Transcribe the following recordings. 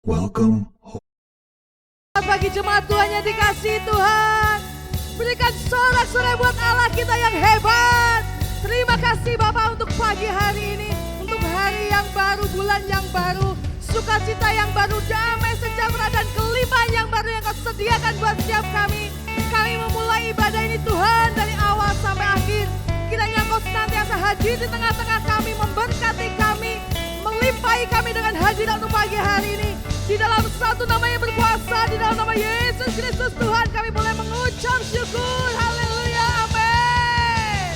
Welcome. Bagi jemaat Tuhan yang dikasihi Tuhan, berikan sorak-sorai buat Allah kita yang hebat. Terima kasih Bapak untuk pagi hari ini, untuk hari yang baru, bulan yang baru, sukacita yang baru, damai sejahtera dan kelimpahan yang baru yang Kau sediakan buat setiap kami. Kami memulai ibadah ini Tuhan dari awal sampai akhir. Kiranya Kau senantiasa hadir di tengah-tengah kami, memberkati kami, melimpahi kami dengan hadirat untuk pagi hari ini. Di dalam satu nama yang berkuasa, di dalam nama Yesus Kristus Tuhan, kami boleh mengucap syukur. Haleluya, amin.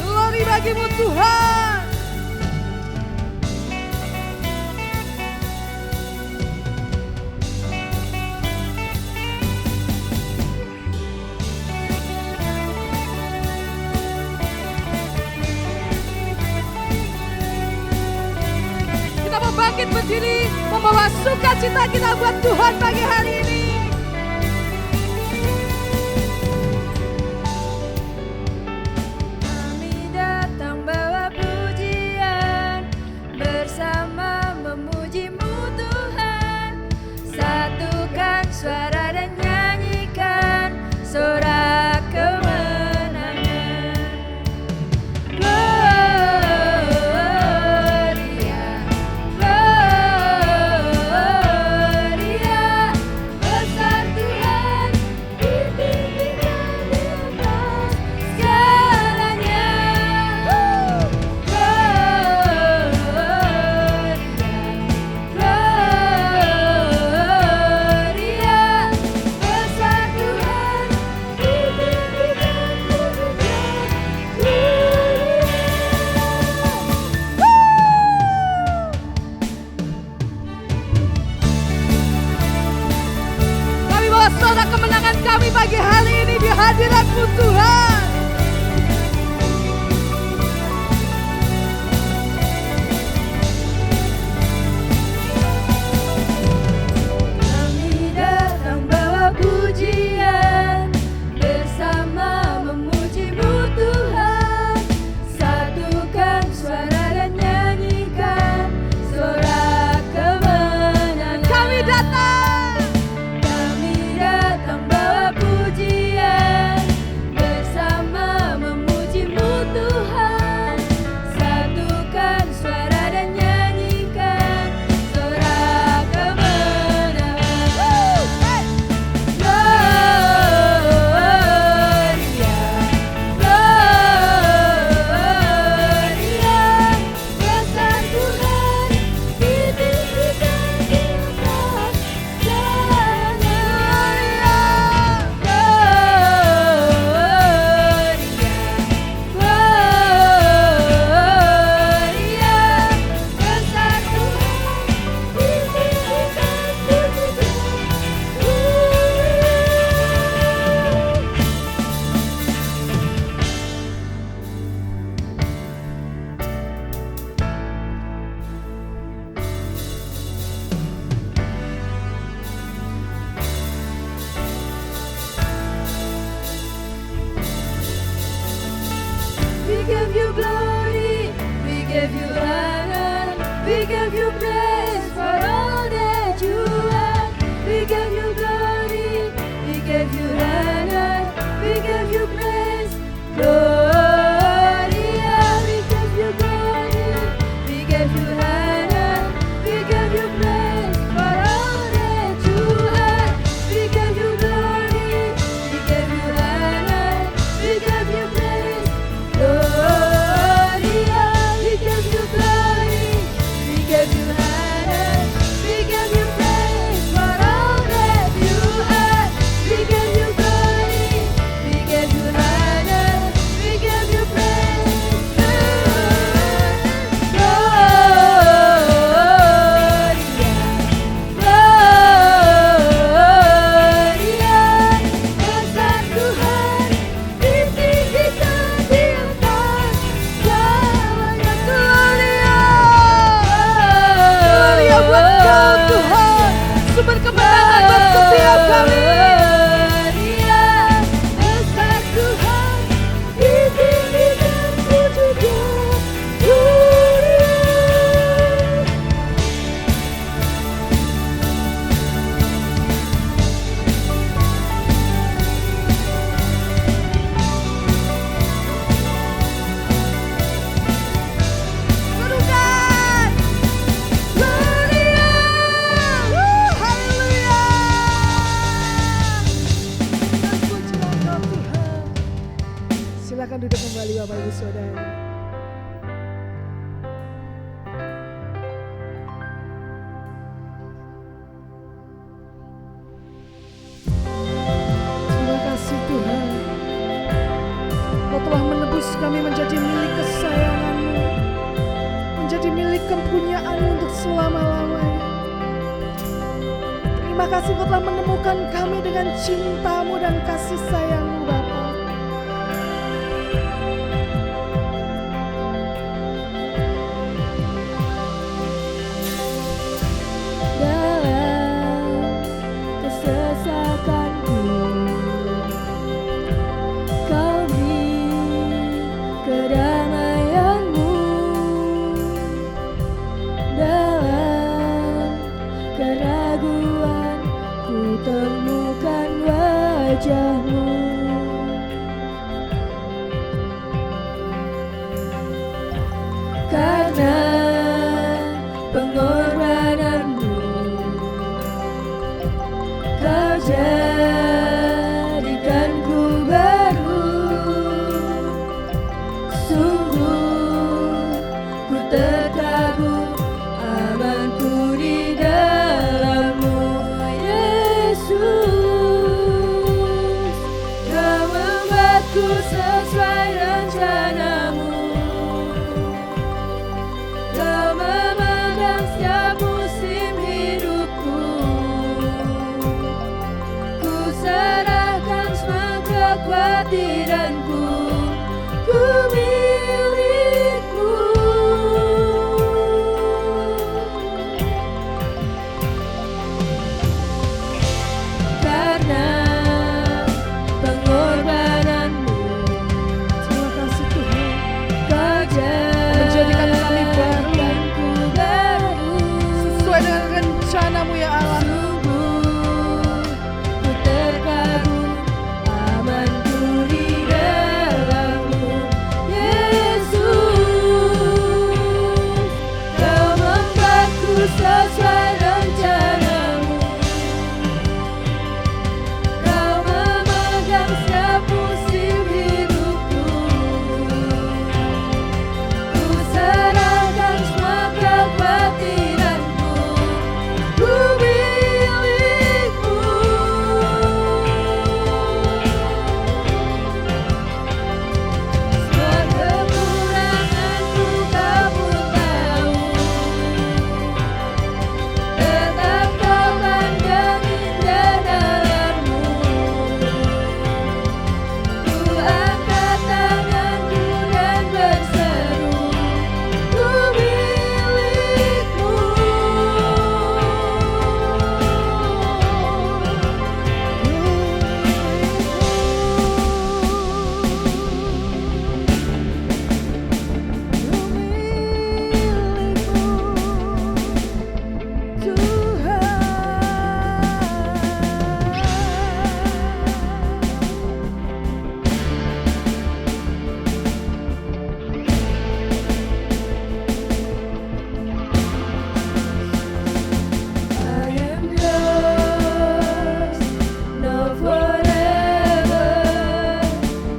Glory bagimu Tuhan. Bangkit berdiri, membawa sukacita kita buat Tuhan pagi hari ini. Kami datang bawa pujian, bersama memuji-Mu Tuhan. Satukan suara dan nyanyikan sorak kemenangan. Sorak kemenangan kami pagi hari ini di hadirat-Mu Tuhan. Kami datang bawa pujian, bersama memuji-Mu Tuhan. Satukan suara dan nyanyikan sorak kemenangan. Kami datang bawa pujian, bersama kepunyaan-Mu untuk selama-lamanya. Terima kasih Kau telah menemukan kami dengan cinta-Mu dan kasih sayang-Mu Bapa. Dalam kesesakanku, Kau beri kedamaian-Mu. Dalam keraguan, ku temukan wajah-Mu. Karena pengorbanan-Mu, Kau jadikanku baru. Sungguh ku terkagum, amanku di dalam-Mu, Yesus. Kau membuatku sesuai rencana-Mu. Kau memegang setiap musim hidupku. Ku serahkan semua kekhawatiranku. Ku milik-Mu. Karena pengorbanan-Mu, Terima kasih Tuhan. Kau Menjadikan kami baru. jadikanku baru. Sesuai dengan rencana-Mu ya Allah. Sungguh ku terkagum, amanku di dalam-Mu, Yesus. Kau membuatku sesuai rencana-Mu. Kau memegang setiap musim hidupku. Ku serahkan semua kekhawatiranku. Ku milik-Mu. Semua kekuranganku Kau pun tahu. Tetap Kau pandang indah dalam-Mu. Ku angkat tanganku dan berseru, ku milik-Mu. I am yours, now forever.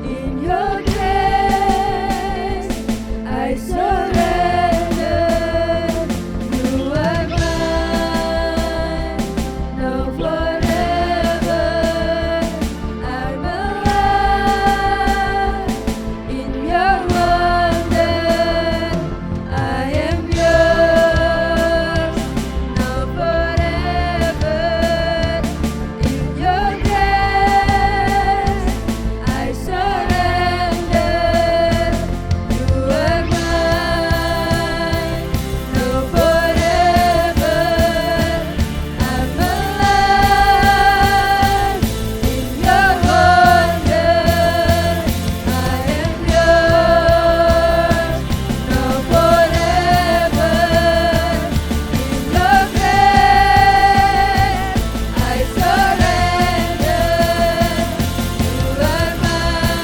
In Your grace, I surrender. You are mine, now forever. I'm alive in Your wonder. I am yours, now forever. In Your grace, I surrender. You are mine, now forever. I'm alive in Your wonder. I am yours, now forever. In Your grace, I surrender. You are mine,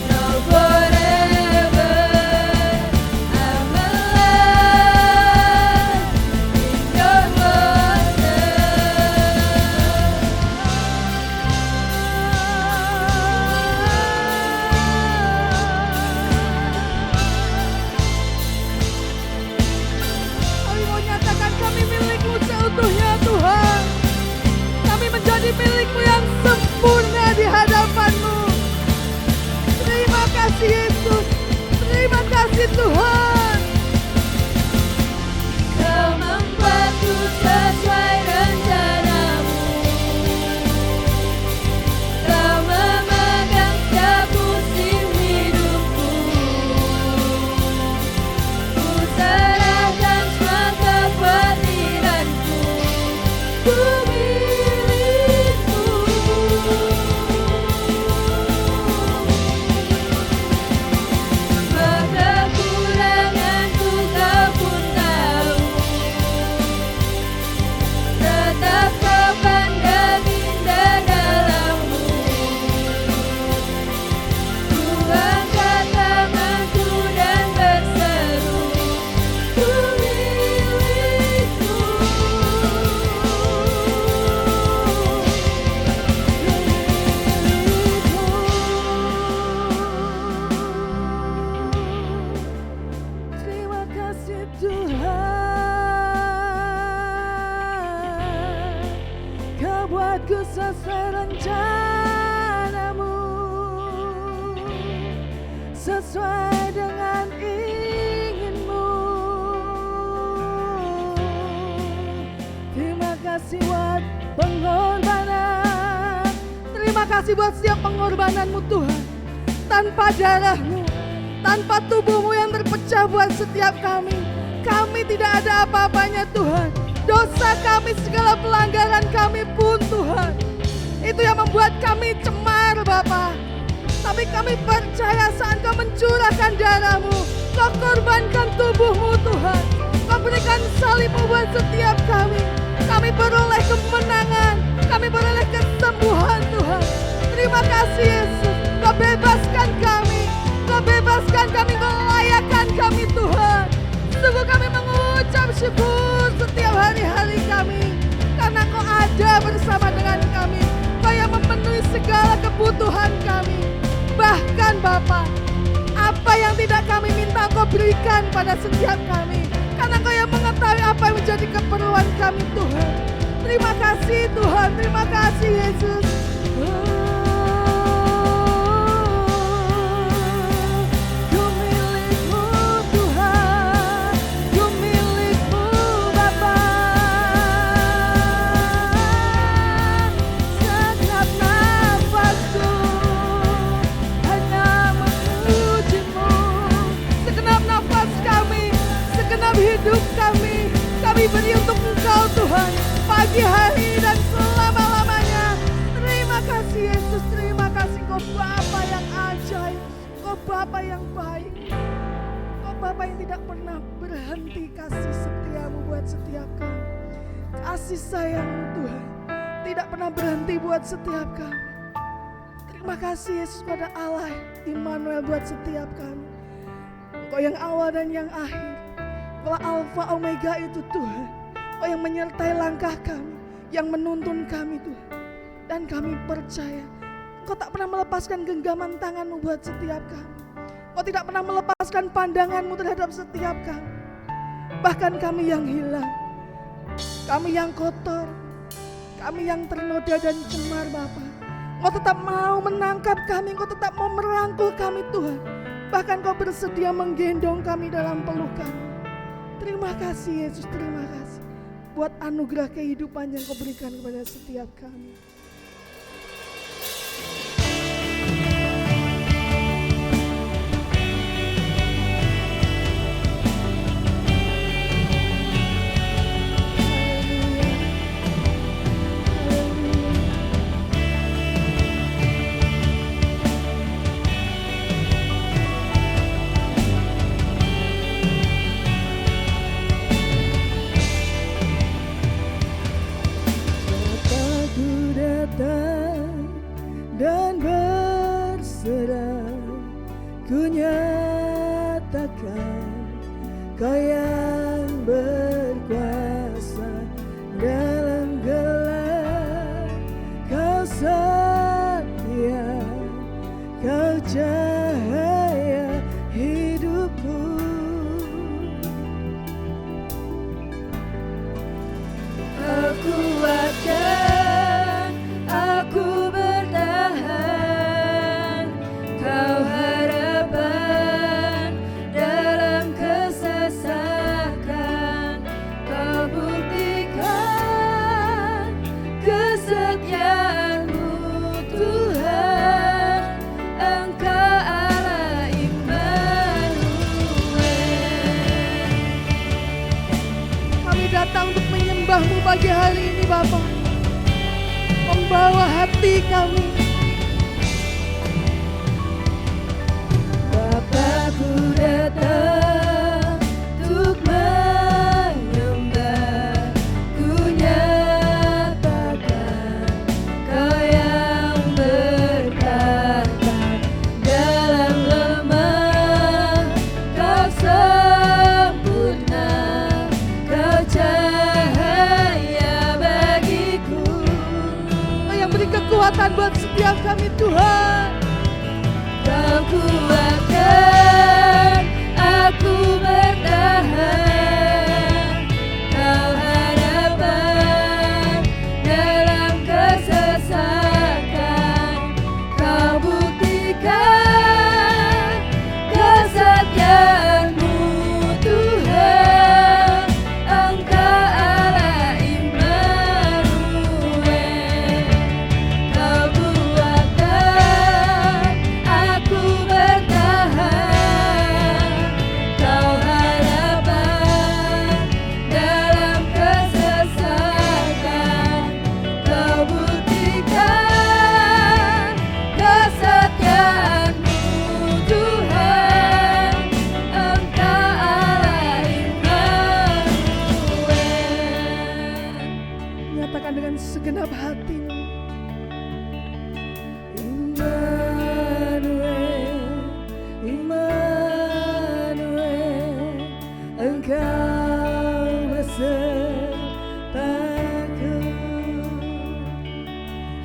now forever. I'm alive in Your Kami mau nyatakan kami milik-Mu seutuhnya Tuhan. Kami menjadi milik-Mu yang sempurna di hadapan-Mu. Terima kasih Yesus. Terima kasih Tuhan. sesuai rencanamu, sesuai dengan inginmu. Terima kasih buat pengorbanan, terima kasih buat setiap pengorbananmu Tuhan. Tanpa darahmu, tanpa tubuhmu yang terpecah buat setiap kami tidak ada apa-apanya Tuhan. Dosa kami, segala pelanggaran kami pun Tuhan, itu yang membuat kami cemar Bapa. Tapi kami percaya saat Kau mencurahkan darahmu, Kau korbankan tubuhmu Tuhan, Kau berikan salibmu buat setiap kami. Kami beroleh kemenangan, kami beroleh kesembuhan Tuhan. Terima kasih Yesus, Kau bebaskan kami, Kau bebaskan kami, Kau layakkan kami Tuhan. Sungguh kami mengucap syukur setiap hari-hari kami, karena Kau ada bersama dengan kami. Kau yang memenuhi segala kebutuhan kami. Bahkan Bapa, apa yang tidak kami minta Kau berikan pada setiap kami, karena Kau yang mengetahui apa yang menjadi keperluan kami Tuhan. Terima kasih Tuhan, terima kasih Yesus. Hidup kami beri untuk Engkau Tuhan, pagi hari dan selama-lamanya. Terima kasih Yesus, terima kasih Kau Bapa yang ajaib, Kau Bapa yang baik, Kau Bapa yang tidak pernah berhenti kasih setiamu buat setiap kami. Kasih sayangmu Tuhan tidak pernah berhenti buat setiap kami. Terima kasih Yesus pada Allah Immanuel buat setiap kami. Engkau yang awal dan yang akhir, Kau Alfa Omega itu Tuhan. Kau yang menyertai langkah kami, yang menuntun kami Tuhan. Dan kami percaya Kau tak pernah melepaskan genggaman tangan-Mu buat setiap kami. Kau tidak pernah melepaskan pandangan-Mu terhadap setiap kami. Bahkan kami yang hilang, kami yang kotor, kami yang ternoda dan cemar Bapa, Kau tetap mau menangkap kami, Kau tetap mau merangkul kami Tuhan. Bahkan Kau bersedia menggendong kami dalam pelukan. Terima kasih Yesus, terima kasih buat anugerah kehidupan yang Kau berikan kepada setiap kami. Dan berserah, ku nyatakan Kau yang berkuasa dalam gelap. Kau setia, Kau cahaya hidupku. Aku akan, aku bertahan, Kau harapan dalam kesesakan. Kau buktikan kesetiaan-Mu Tuhan, Engkau Allah Immanuel. Kami datang untuk menyembah-Mu pagi hari ini Bapa, membawa hati kami. Bapakku datang untuk menyembah, ku nyatakan Kau yang berkata dalam lemah. Kau sempurna, Kau cahaya bagiku. Kau yang beri kekuatan buat setiap kami Tuhan. Kau kuatkan, aku bertahan, Kau harapan dalam kesesakan. katakan dengan segenap hatimu. Immanuel, Immanuel, Engkau besertaku.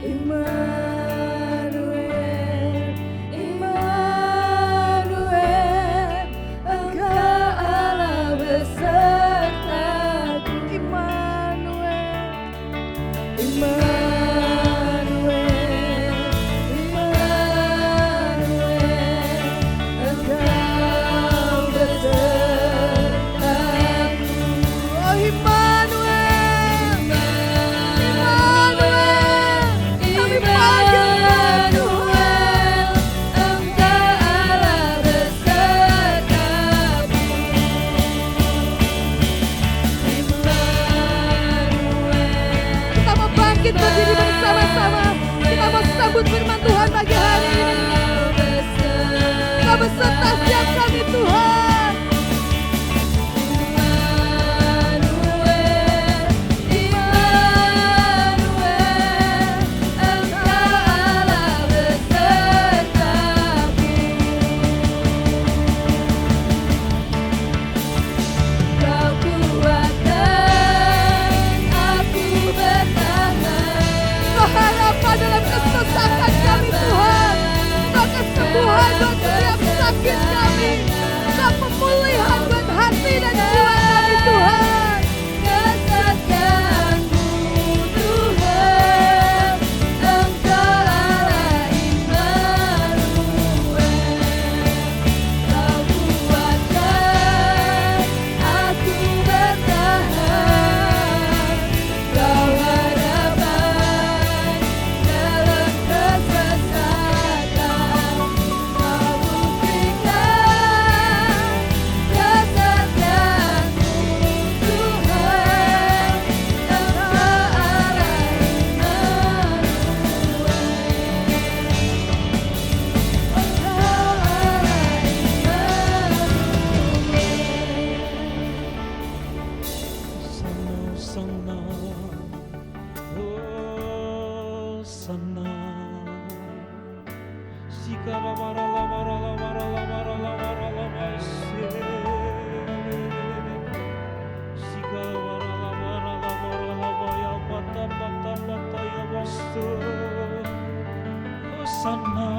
Immanuel, Immanuel, Engkau Allah besertaku. Immanuel, Immanuel, Immanuel, Engkau besertaku. oh Immanuel, Immanuel, kami panggil Immanuel, Engkau Allah besertaku. Immanuel, kita mau bangkit berdiri bersama-sama. Kita mau sambut firman Tuhan pagi hari ini. Kau beserta setiap kami Tuhan. Immanuel, Immanuel, Engkau Allah besertaku. Kau kuatkan aku bertahan. Kau harapan dalam kesesakan kami Tuhan. Kau kesembuhan buat setiap sakit kami. Kau pemulihan buat hati dan jiwa kami Tuhan. Kesetiaanmu Tuhan, Engkau Allah Immanuel. Kau kuatkan aku bertahan. Kau harapan dalam kesesakan. Kau buktikan kesetiaanmu Tuhan, Engkau Allah Immanuel. Engkau Allah Hosanna,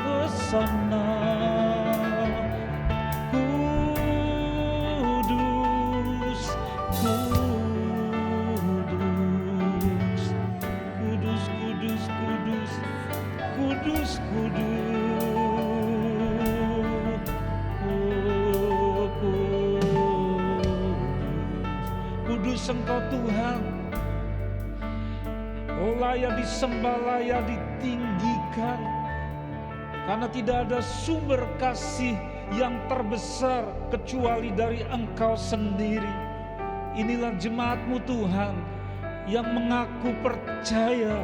Hosanna, Kudus, Kudus, Kudus, Kudus, Kudus, Kudus, Kudus, oh, Kudus Engkau Tuhan. Oh, layak disembah, layak ditinggikan. Karena tidak ada sumber kasih yang terbesar kecuali dari Engkau sendiri. Inilah jemaat-Mu Tuhan yang mengaku percaya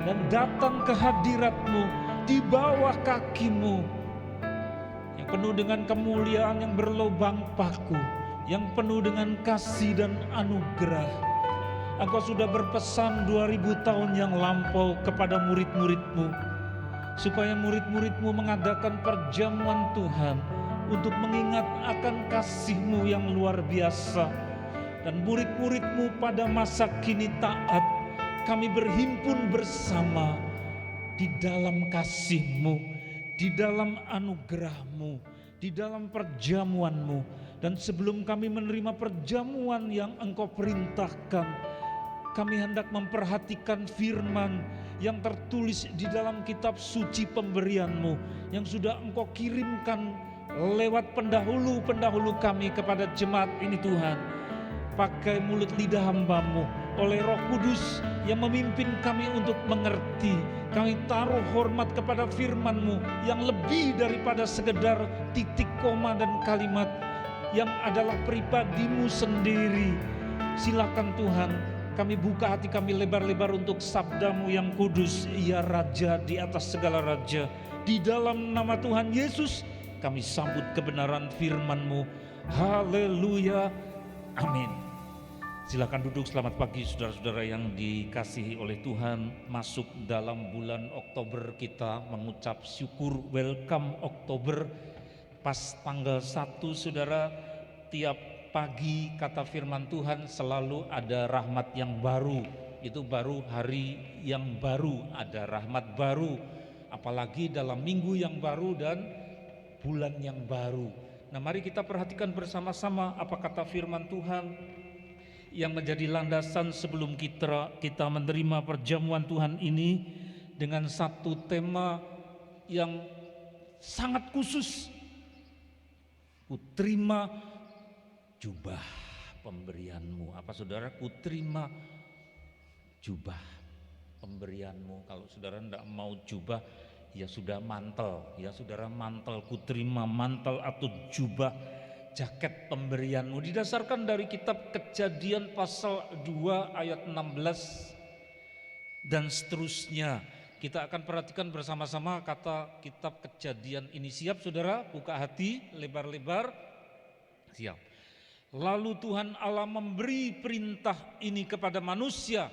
dan datang ke hadirat-Mu di bawah kaki-Mu, yang penuh dengan kemuliaan yang berlobang paku, yang penuh dengan kasih dan anugerah. Engkau sudah berpesan 2000 tahun yang lampau kepada murid-murid-Mu, supaya murid-murid-Mu mengadakan perjamuan Tuhan untuk mengingat akan kasih-Mu yang luar biasa. Dan murid-murid-Mu pada masa kini taat, kami berhimpun bersama di dalam kasih-Mu, di dalam anugerah-Mu, di dalam perjamuan-Mu. Dan sebelum kami menerima perjamuan yang Engkau perintahkan, kami hendak memperhatikan firman yang tertulis di dalam kitab suci pemberian-Mu yang sudah Engkau kirimkan lewat pendahulu-pendahulu kami kepada jemaat ini Tuhan. Pakai mulut lidah hamba-Mu oleh Roh Kudus yang memimpin kami untuk mengerti. Kami taruh hormat kepada firman-Mu yang lebih daripada sekedar titik, koma, dan kalimat, yang adalah pribadi-Mu sendiri. Silakan Tuhan, kami buka hati kami lebar-lebar untuk sabda-Mu yang kudus, ya Raja di atas segala raja. Di dalam nama Tuhan Yesus kami sambut kebenaran firman-Mu. Haleluya, amin. Silakan duduk, selamat pagi saudara-saudara yang dikasihi oleh Tuhan. Masuk dalam bulan Oktober, kita mengucap syukur, welcome Oktober. Pas tanggal 1 saudara, tiap pagi kata firman Tuhan selalu ada rahmat yang baru. Itu baru hari yang baru, ada rahmat baru. Apalagi dalam minggu yang baru dan bulan yang baru. Nah, mari kita perhatikan bersama-sama apa kata firman Tuhan yang menjadi landasan sebelum kita menerima perjamuan Tuhan ini dengan satu tema yang sangat khusus. Kuterima jubah pemberianmu. Apa saudara? Kuterima jubah pemberianmu. Kalau saudara tidak mau jubah, ya sudah mantel. Ya saudara, mantel. Kuterima mantel atau jubah, jaket pemberianmu. Didasarkan dari kitab Kejadian pasal 2 ayat 16 dan seterusnya. Kita akan perhatikan bersama-sama kata kitab Kejadian ini. Siap saudara? Buka hati lebar-lebar. Siap. Lalu Tuhan Allah memberi perintah ini kepada manusia.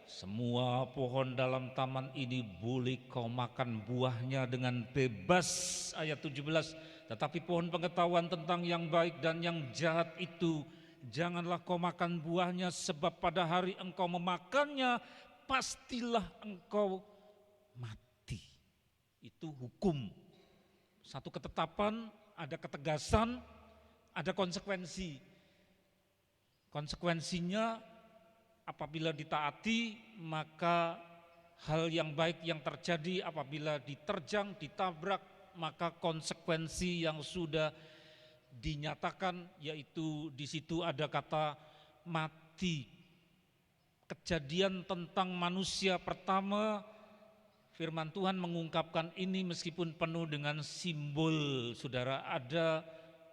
Semua pohon dalam taman ini boleh kau makan buahnya dengan bebas. Ayat 17. Tetapi pohon pengetahuan tentang yang baik dan yang jahat itu janganlah kau makan buahnya, sebab pada hari engkau memakannya pastilah engkau mati. Itu hukum. Satu ketetapan, ada ketegasan, ada konsekuensi. Konsekuensinya apabila ditaati, maka hal yang baik yang terjadi. Apabila diterjang, ditabrak, maka konsekuensi yang sudah dinyatakan, yaitu di situ ada kata mati. Kejadian tentang manusia pertama, firman Tuhan mengungkapkan ini meskipun penuh dengan simbol. Saudara, ada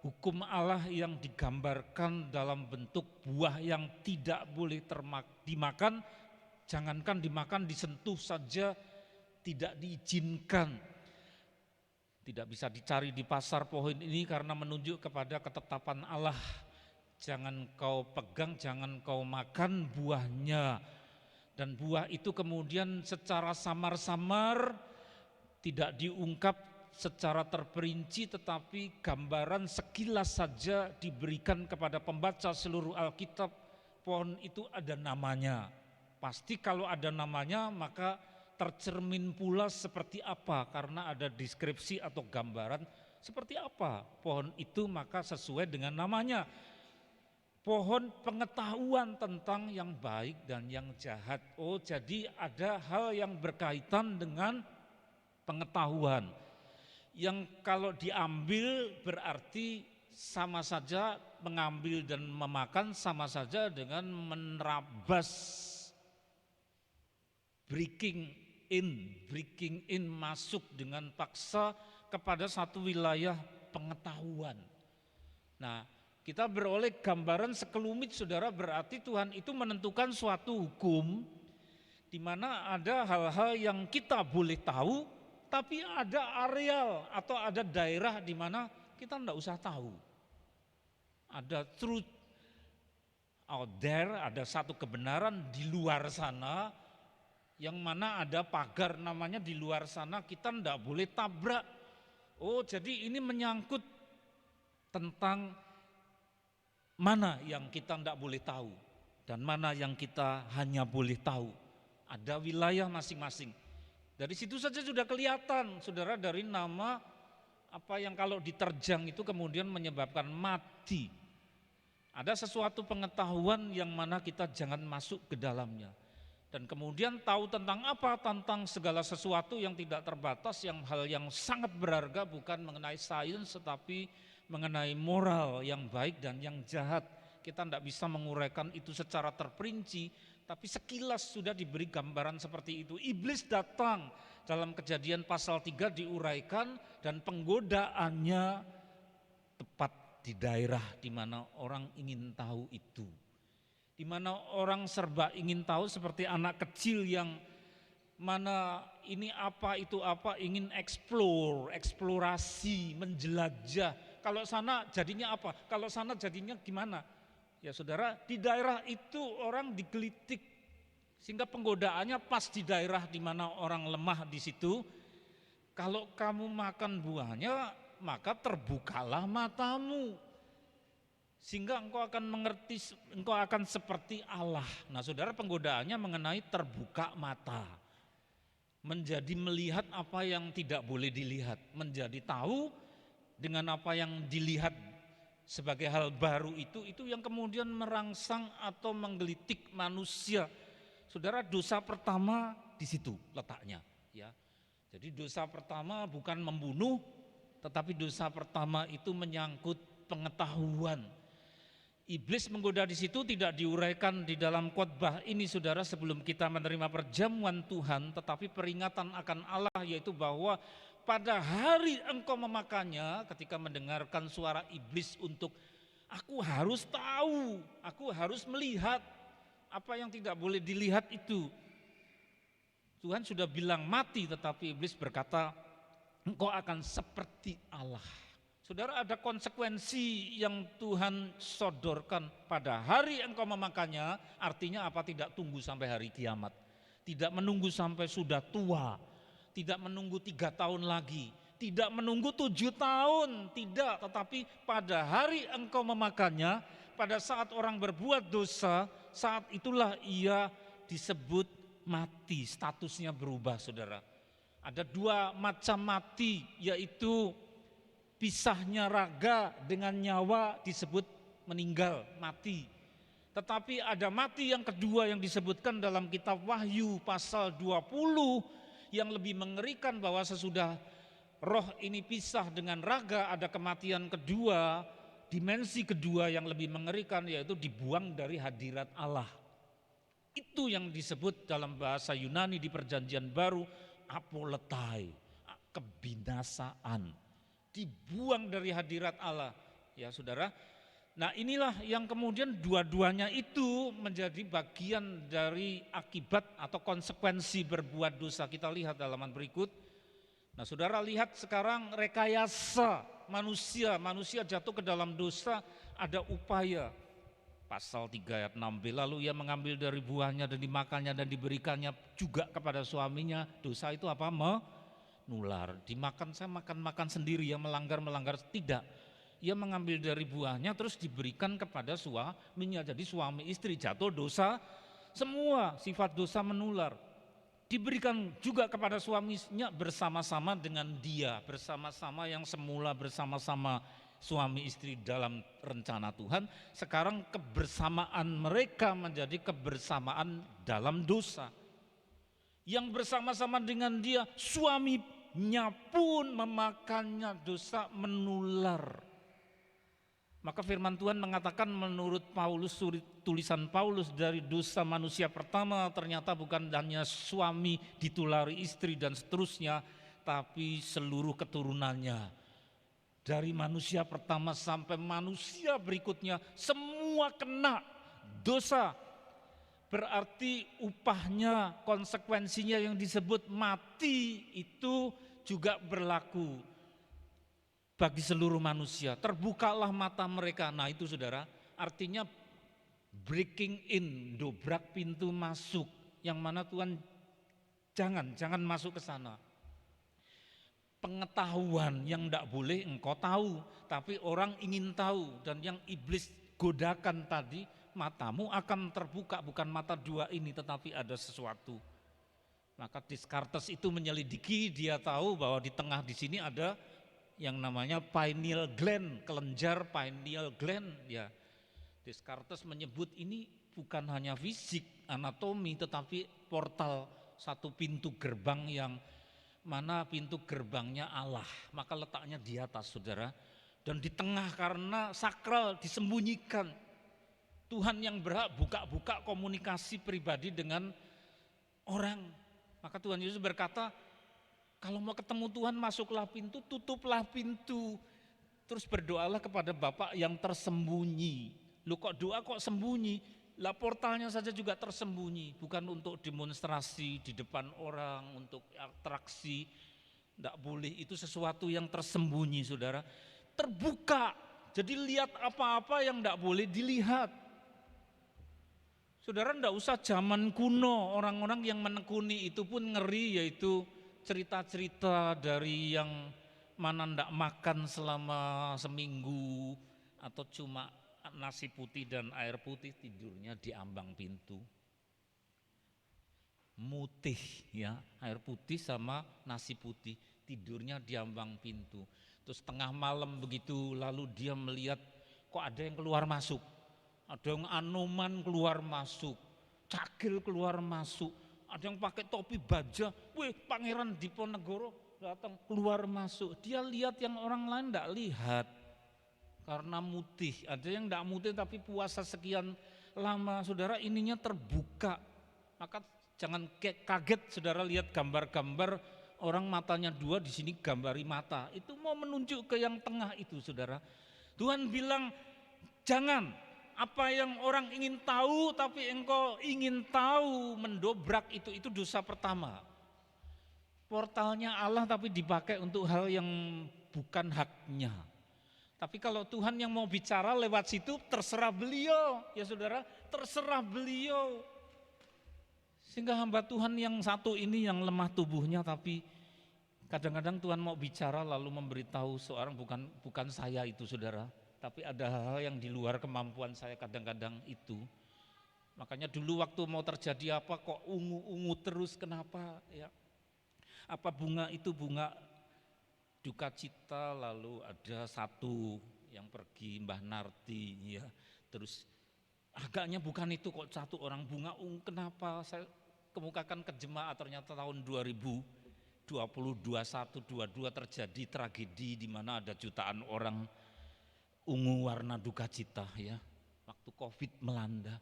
hukum Allah yang digambarkan dalam bentuk buah yang tidak boleh dimakan. Jangankan dimakan, disentuh saja tidak diizinkan. Tidak bisa dicari di pasar pohon ini karena menunjuk kepada ketetapan Allah. Jangan kau pegang, jangan kau makan buahnya. Dan buah itu kemudian secara samar-samar, tidak diungkap secara terperinci, tetapi gambaran sekilas saja diberikan kepada pembaca seluruh Alkitab. Pohon itu ada namanya. Pasti kalau ada namanya maka tercermin pula seperti apa, karena ada deskripsi atau gambaran seperti apa pohon itu, maka sesuai dengan namanya. Pohon pengetahuan tentang yang baik dan yang jahat. Oh, jadi ada hal yang berkaitan dengan pengetahuan yang kalau diambil berarti sama saja mengambil dan memakan, sama saja dengan menerabas, breaking in, masuk dengan paksa kepada satu wilayah pengetahuan. Nah, kita beroleh gambaran sekelumit saudara, berarti Tuhan itu menentukan suatu hukum di mana ada hal-hal yang kita boleh tahu, tapi ada areal atau ada daerah di mana kita tidak usah tahu. Ada truth out there, ada satu kebenaran di luar sana, yang mana ada pagar namanya di luar sana, kita tidak boleh tabrak. Oh, jadi ini menyangkut tentang mana yang kita tidak boleh tahu dan mana yang kita hanya boleh tahu. Ada wilayah masing-masing. Dari situ saja sudah kelihatan, saudara, dari nama apa yang kalau diterjang itu kemudian menyebabkan mati. Ada sesuatu pengetahuan yang mana kita jangan masuk ke dalamnya. Dan kemudian tahu tentang apa? Tentang segala sesuatu yang tidak terbatas, yang hal yang sangat berharga, bukan mengenai sains tetapi mengenai moral yang baik dan yang jahat. Kita tidak bisa menguraikan itu secara terperinci, tapi sekilas sudah diberi gambaran seperti itu. Iblis datang dalam Kejadian pasal 3 diuraikan, dan penggodaannya tepat di daerah di mana orang ingin tahu itu. Di mana orang serba ingin tahu, seperti anak kecil yang mana ini apa, itu apa, ingin eksplorasi, menjelajah. Kalau sana jadinya apa? Kalau sana jadinya gimana? Ya saudara, di daerah itu orang digelitik, sehingga penggodaannya pas di daerah di mana orang lemah di situ. Kalau kamu makan buahnya, maka terbukalah matamu, sehingga engkau akan mengerti, engkau akan seperti Allah. Nah saudara, penggodaannya mengenai terbuka mata, menjadi melihat apa yang tidak boleh dilihat, menjadi tahu dengan apa yang dilihat sebagai hal baru itu yang kemudian merangsang atau menggelitik manusia. Saudara, dosa pertama di situ letaknya, ya. Jadi dosa pertama bukan membunuh, tetapi dosa pertama itu menyangkut pengetahuan. Iblis menggoda di situ tidak diuraikan di dalam khotbah ini, saudara, sebelum kita menerima perjamuan Tuhan, tetapi peringatan akan Allah, yaitu bahwa pada hari engkau memakannya, ketika mendengarkan suara iblis untuk aku harus tahu, aku harus melihat apa yang tidak boleh dilihat itu. Tuhan sudah bilang mati, tetapi iblis berkata engkau akan seperti Allah. Saudara, ada konsekuensi yang Tuhan sodorkan pada hari engkau memakannya. Artinya apa? Tidak tunggu sampai hari kiamat, tidak menunggu sampai sudah tua, tidak menunggu 3 tahun lagi, tidak menunggu 7 tahun, tidak. Tetapi pada hari engkau memakannya, pada saat orang berbuat dosa, saat itulah ia disebut mati, statusnya berubah, saudara. Ada 2 macam mati, yaitu pisahnya raga dengan nyawa disebut meninggal, mati. Tetapi ada mati yang kedua yang disebutkan dalam kitab Wahyu pasal 20, yang lebih mengerikan, bahwa sesudah roh ini pisah dengan raga, ada kematian kedua, dimensi kedua yang lebih mengerikan, yaitu dibuang dari hadirat Allah. Itu yang disebut dalam bahasa Yunani di Perjanjian Baru apoletai, kebinasaan, dibuang dari hadirat Allah, ya saudara. Nah inilah yang kemudian dua-duanya itu menjadi bagian dari akibat atau konsekuensi berbuat dosa. Kita lihat halaman berikut. Nah saudara, lihat sekarang rekayasa manusia jatuh ke dalam dosa, ada upaya. Pasal 3 ayat 6b, lalu ia mengambil dari buahnya dan dimakannya dan diberikannya juga kepada suaminya. Dosa itu apa? Menular. Dimakan, saya makan sendiri, ya melanggar, tidak. Ia mengambil dari buahnya terus diberikan kepada suaminya. Jadi suami istri jatuh dosa, semua sifat dosa menular. Diberikan juga kepada suaminya bersama-sama dengan dia, bersama-sama yang semula bersama-sama suami istri dalam rencana Tuhan. Sekarang kebersamaan mereka menjadi kebersamaan dalam dosa. Yang bersama-sama dengan dia, suaminya pun memakannya, dosa menular. Maka firman Tuhan mengatakan menurut Paulus, tulisan Paulus, dari dosa manusia pertama ternyata bukan hanya suami ditulari istri dan seterusnya, tapi seluruh keturunannya. Dari manusia pertama sampai manusia berikutnya semua kena dosa. Berarti upahnya, konsekuensinya yang disebut mati itu juga berlaku bagi seluruh manusia. Terbukalah mata mereka. Nah itu saudara, artinya breaking in, dobrak pintu masuk, yang mana Tuhan jangan masuk ke sana. Pengetahuan yang tidak boleh engkau tahu, tapi orang ingin tahu, dan yang iblis godakan tadi, matamu akan terbuka, bukan mata 2 ini, tetapi ada sesuatu. Maka Descartes itu menyelidiki, dia tahu bahwa di tengah di sini ada yang namanya pineal gland, kelenjar pineal gland, ya. Descartes menyebut ini bukan hanya fisik, anatomi, tetapi portal, satu pintu gerbang yang mana pintu gerbangnya Allah. Maka letaknya di atas, saudara, dan di tengah karena sakral, disembunyikan. Tuhan yang berhak buka-buka komunikasi pribadi dengan orang. Maka Tuhan Yesus berkata, kalau mau ketemu Tuhan, masuklah pintu, tutuplah pintu, terus berdoalah kepada Bapa yang tersembunyi. Lu kok doa kok sembunyi? Lah portalnya saja juga tersembunyi, bukan untuk demonstrasi di depan orang, untuk atraksi, tidak boleh. Itu sesuatu yang tersembunyi, saudara. Terbuka, jadi lihat apa-apa yang tidak boleh dilihat. Saudara, enggak usah zaman kuno, orang-orang yang menekuni itu pun ngeri, yaitu cerita-cerita dari yang mana ndak makan selama seminggu atau cuma nasi putih dan air putih, tidurnya di ambang pintu. Mutih ya, air putih sama nasi putih, tidurnya di ambang pintu. Terus tengah malam begitu, lalu dia melihat kok ada yang keluar masuk. Ada yang Anoman keluar masuk, Cagil keluar masuk, ada yang pakai topi baja, wih Pangeran Diponegoro datang keluar masuk. Dia lihat yang orang lain enggak lihat karena mutih. Ada yang enggak mutih tapi puasa sekian lama, saudara, ininya terbuka. Maka jangan kaget saudara lihat gambar-gambar orang matanya dua, di sini gambari mata. Itu mau menunjuk ke yang tengah itu, saudara. Tuhan bilang jangan. Apa yang orang ingin tahu tapi engkau ingin tahu mendobrak itu dosa pertama. Portalnya Allah tapi dipakai untuk hal yang bukan haknya. Tapi kalau Tuhan yang mau bicara lewat situ, terserah beliau, ya saudara, terserah beliau. Sehingga hamba Tuhan yang satu ini yang lemah tubuhnya, tapi kadang-kadang Tuhan mau bicara lalu memberitahu seorang, bukan saya itu, saudara. Tapi ada hal-hal yang di luar kemampuan saya kadang-kadang itu. Makanya dulu waktu mau terjadi apa kok ungu-ungu terus, kenapa ya? Apa bunga itu bunga duka cita, lalu ada satu yang pergi Mbah Narti ya. Terus agaknya bukan itu kok, satu orang bunga ungu, kenapa? Saya kemukakan ke jemaat, ternyata tahun 2020, 21, 22 terjadi tragedi di mana ada jutaan orang ungu warna duka cita ya, waktu Covid melanda.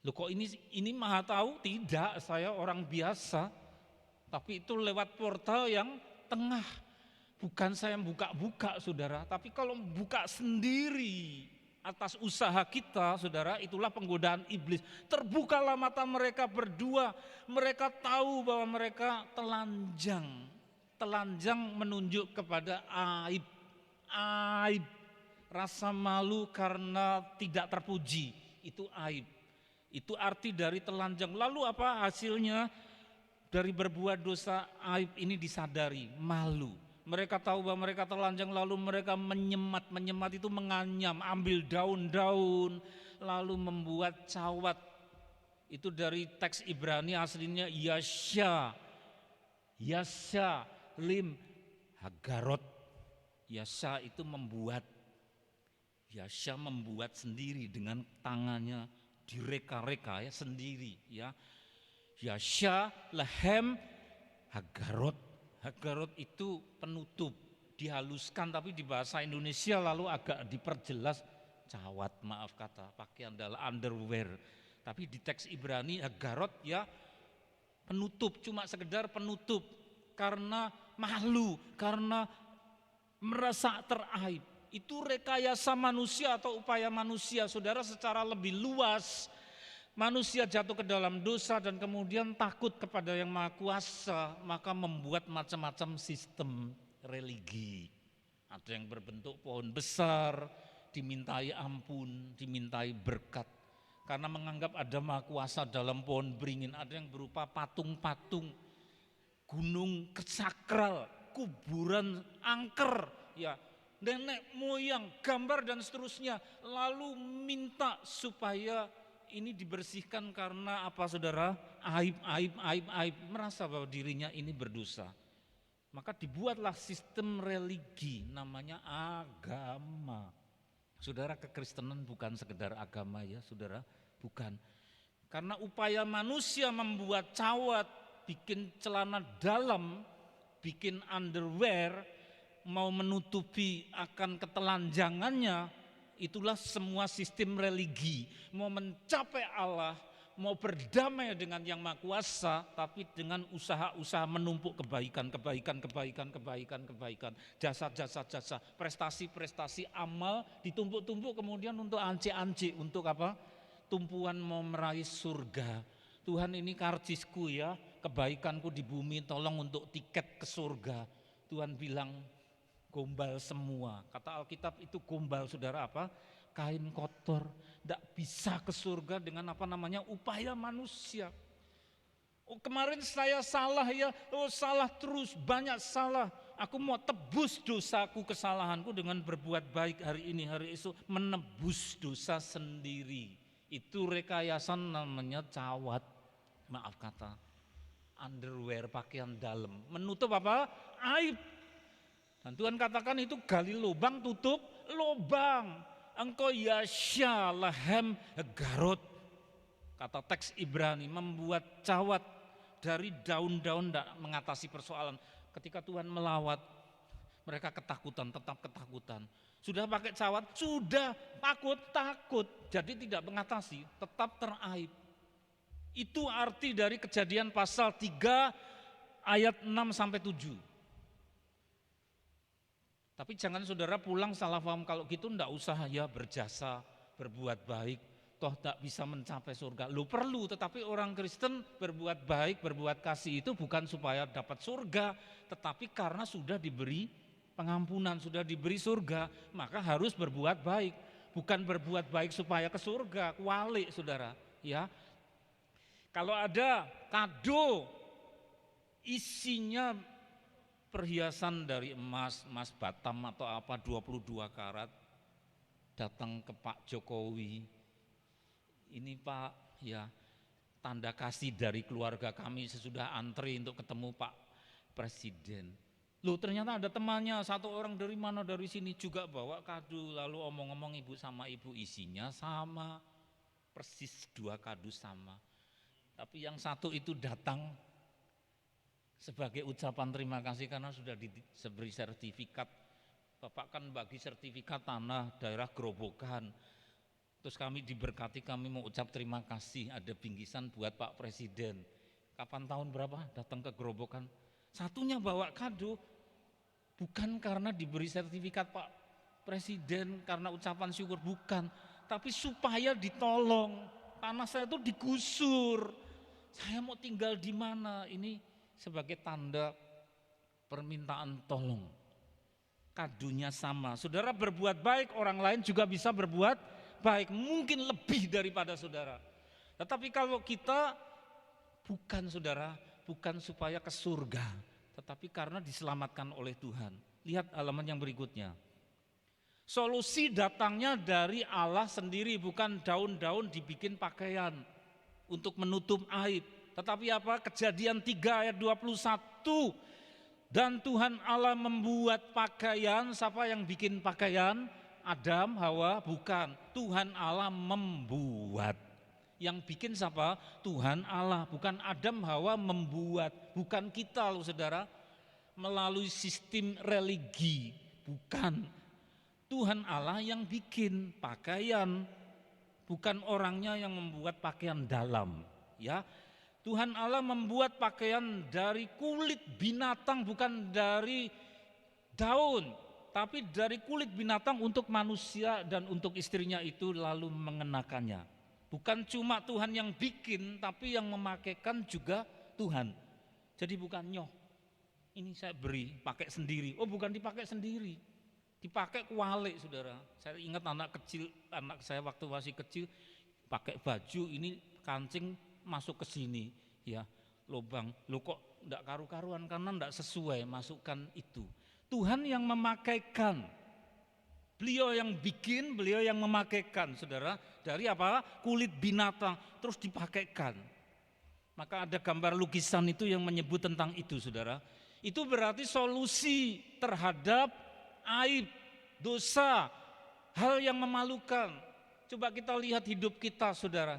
Loh kok ini maha tahu? Tidak, saya orang biasa, tapi itu lewat portal yang tengah. Bukan saya buka-buka, saudara, tapi kalau buka sendiri atas usaha kita, saudara, itulah penggodaan iblis. Terbukalah mata mereka berdua, mereka tahu bahwa mereka telanjang menunjuk kepada aib, rasa malu karena tidak terpuji, itu aib. Itu arti dari telanjang. Lalu apa hasilnya dari berbuat dosa? Aib ini disadari, malu. Mereka tahu bahwa mereka telanjang, lalu mereka menyemat itu menganyam, ambil daun-daun, lalu membuat cawat. Itu dari teks Ibrani aslinya Yasha lim hagarot. Yasha itu membuat sendiri dengan tangannya, direka-reka ya sendiri ya. Yasha lahem hagarot. Hagarot itu penutup, dihaluskan, tapi di bahasa Indonesia lalu agak diperjelas cawat, maaf kata, pakaian adalah underwear. Tapi di teks Ibrani hagarot ya penutup, cuma sekedar penutup karena malu, karena merasa teraib. Itu rekayasa manusia atau upaya manusia, saudara, secara lebih luas. Manusia jatuh ke dalam dosa dan kemudian takut kepada yang Maha Kuasa, maka membuat macam-macam sistem religi. Ada yang berbentuk pohon besar, dimintai ampun, dimintai berkat, karena menganggap ada Maha Kuasa dalam pohon beringin. Ada yang berupa patung-patung, gunung sakral, kuburan angker, ya, nenek moyang, gambar dan seterusnya. Lalu minta supaya ini dibersihkan karena apa, saudara? Aib, merasa bahwa dirinya ini berdosa. Maka dibuatlah sistem religi namanya agama. Saudara, kekristenan bukan sekedar agama ya, saudara, bukan. Karena upaya manusia membuat cawat, bikin celana dalam, bikin underwear, mau menutupi akan ketelanjangannya, itulah semua sistem religi. Mau mencapai Allah, mau berdamai dengan yang Maha Kuasa, tapi dengan usaha-usaha menumpuk kebaikan, jasa, prestasi, amal ditumpuk-tumpuk kemudian untuk ance-ance, untuk apa? Tumpuan mau meraih surga. Tuhan, ini karcisku ya, kebaikanku di bumi, tolong untuk tiket ke surga. Tuhan bilang gombal semua. Kata Alkitab itu gombal, saudara, apa? Kain kotor. Tidak bisa ke surga dengan upaya manusia. Oh, kemarin saya salah ya, salah terus, banyak salah. Aku mau tebus dosaku, kesalahanku dengan berbuat baik hari ini, hari esok, menebus dosa sendiri. Itu rekayasa namanya cawat, maaf kata, underwear, pakaian dalam, menutup apa? Aib. Dan Tuhan katakan itu gali lubang, tutup lubang. Engkau yasya lahem garot. Kata teks Ibrani, membuat cawat dari daun-daun tidak mengatasi persoalan. Ketika Tuhan melawat, mereka ketakutan, tetap ketakutan. Sudah pakai cawat, sudah takut. Jadi tidak mengatasi, tetap teraib. Itu arti dari Kejadian pasal 3 ayat 6-7. Tapi jangan saudara pulang salah paham, kalau gitu enggak usah ya berjasa, berbuat baik. Toh tak bisa mencapai surga. Lo perlu, tetapi orang Kristen berbuat baik, berbuat kasih itu bukan supaya dapat surga, tetapi karena sudah diberi pengampunan, sudah diberi surga, maka harus berbuat baik. Bukan berbuat baik supaya ke surga, kualik saudara. Ya, kalau ada kado isinya perhiasan dari emas Batam atau apa 22 karat, datang ke Pak Jokowi. Ini Pak, ya tanda kasih dari keluarga kami sesudah antri untuk ketemu Pak Presiden. Loh ternyata ada temannya, satu orang dari mana, dari sini juga bawa kado. Lalu omong-omong ibu sama ibu, isinya sama, persis 2 kado sama. Tapi yang satu itu datang sebagai ucapan terima kasih karena sudah diberi sertifikat. Bapak kan bagi sertifikat tanah daerah Grobogan. Terus kami diberkati, kami mau ucap terima kasih, ada bingkisan buat Pak Presiden. Kapan tahun berapa datang ke Grobogan? Satunya bawa kado, bukan karena diberi sertifikat Pak Presiden, karena ucapan syukur, bukan. Tapi supaya ditolong, tanah saya itu digusur. Saya mau tinggal di mana? Ini sebagai tanda permintaan tolong. Kadonya sama. Saudara berbuat baik, orang lain juga bisa berbuat baik, mungkin lebih daripada saudara. Tetapi kalau kita bukan saudara, bukan supaya ke surga, tetapi karena diselamatkan oleh Tuhan. Lihat halaman yang berikutnya. Solusi datangnya dari Allah sendiri, bukan daun-daun dibikin pakaian untuk menutup aib. Tetapi apa? Kejadian 3 ayat 21. Dan Tuhan Allah membuat pakaian. Siapa yang bikin pakaian? Adam, Hawa, bukan. Tuhan Allah membuat. Yang bikin siapa? Tuhan Allah, bukan Adam, Hawa membuat. Bukan kita loh saudara, melalui sistem religi, bukan. Tuhan Allah yang bikin pakaian, bukan orangnya yang membuat pakaian dalam. Ya, Tuhan Allah membuat pakaian dari kulit binatang, bukan dari daun. Tapi dari kulit binatang untuk manusia dan untuk istrinya itu lalu mengenakannya. Bukan cuma Tuhan yang bikin, tapi yang memakaikan juga Tuhan. Jadi bukan nyoh, ini saya beri, pakai sendiri. Oh bukan dipakai sendiri, dipakai kualik saudara. Saya ingat anak saya waktu masih kecil, pakai baju ini kancing masuk ke sini, ya lubang. Lo kok enggak karu-karuan karena enggak sesuai, masukkan itu. Tuhan yang memakaikan, beliau yang bikin, beliau yang memakaikan saudara. Dari apa? Kulit binatang terus dipakaikan. Maka ada gambar lukisan itu yang menyebut tentang itu saudara. Itu berarti solusi terhadap aib, dosa, hal yang memalukan. Coba kita lihat hidup kita saudara.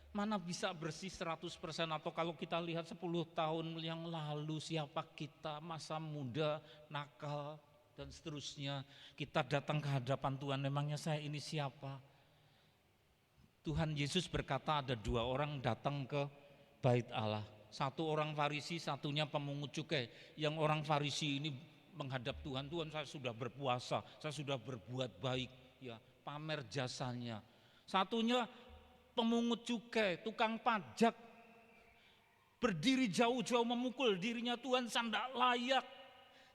Mana bisa bersih 100%, atau kalau kita lihat 10 tahun yang lalu siapa kita, masa muda, nakal dan seterusnya. Kita datang ke hadapan Tuhan, memangnya saya ini siapa? Tuhan Yesus berkata ada 2 orang datang ke bait Allah. Satu orang Farisi, satunya pemungut cukai. Yang orang Farisi ini menghadap Tuhan, Tuhan saya sudah berpuasa, saya sudah berbuat baik, ya pamer jasanya. Satunya pemungut cukai, tukang pajak, berdiri jauh-jauh memukul dirinya, Tuhan saya tidak layak,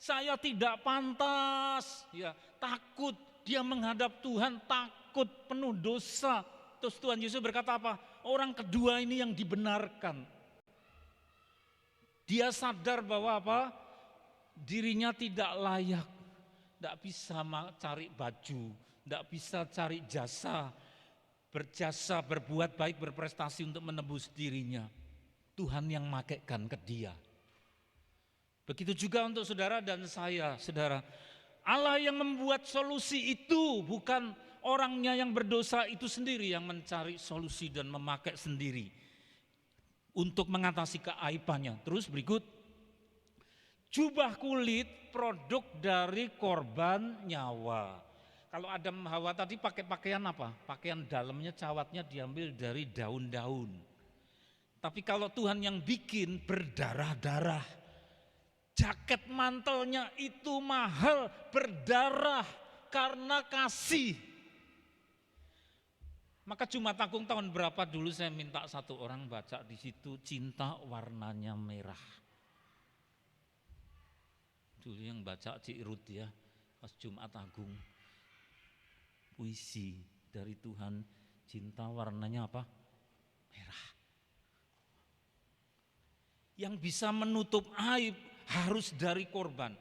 saya tidak pantas, ya takut dia menghadap Tuhan, takut takut, penuh dosa. Terus Tuhan Yesus berkata apa? Orang kedua ini yang dibenarkan. Dia sadar bahwa apa? Dirinya tidak layak, tidak bisa cari baju, tidak bisa cari jasa, berjasa, berbuat baik, berprestasi untuk menebus dirinya. Tuhan yang makaikan ke dia. Begitu juga untuk saudara dan saya, saudara. Allah yang membuat solusi itu, bukan orangnya yang berdosa itu sendiri yang mencari solusi dan memakai sendiri untuk mengatasi keaibannya. Terus berikut, jubah kulit produk dari korban nyawa. Kalau Adam Hawa tadi pakai pakaian apa? Pakaian dalamnya cawatnya diambil dari daun-daun. Tapi kalau Tuhan yang bikin berdarah-darah. Jaket mantelnya itu mahal, berdarah karena kasih. Maka Jumat Agung tahun berapa dulu saya minta satu orang baca di situ, cinta warnanya merah. Dulu yang baca Cik Ruth ya, pas Jumat Agung. Puisi dari Tuhan, cinta warnanya apa? Merah. Yang bisa menutup aib harus dari korban.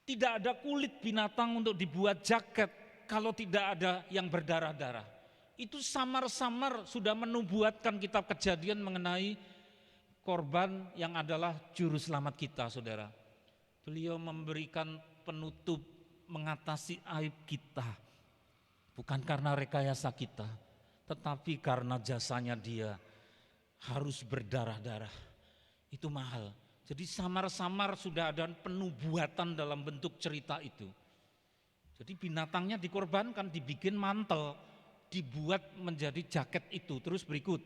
Tidak ada kulit binatang untuk dibuat jaket kalau tidak ada yang berdarah-darah. Itu samar-samar sudah menubuatkan kitab Kejadian mengenai korban yang adalah juru selamat kita, saudara. Beliau memberikan penutup mengatasi aib kita. Bukan karena rekayasa kita, tetapi karena jasanya dia harus berdarah-darah. Itu mahal. Jadi samar-samar sudah ada penubuatan dalam bentuk cerita itu. Jadi binatangnya dikorbankan, dibikin mantel, dibuat menjadi jaket itu. Terus berikut.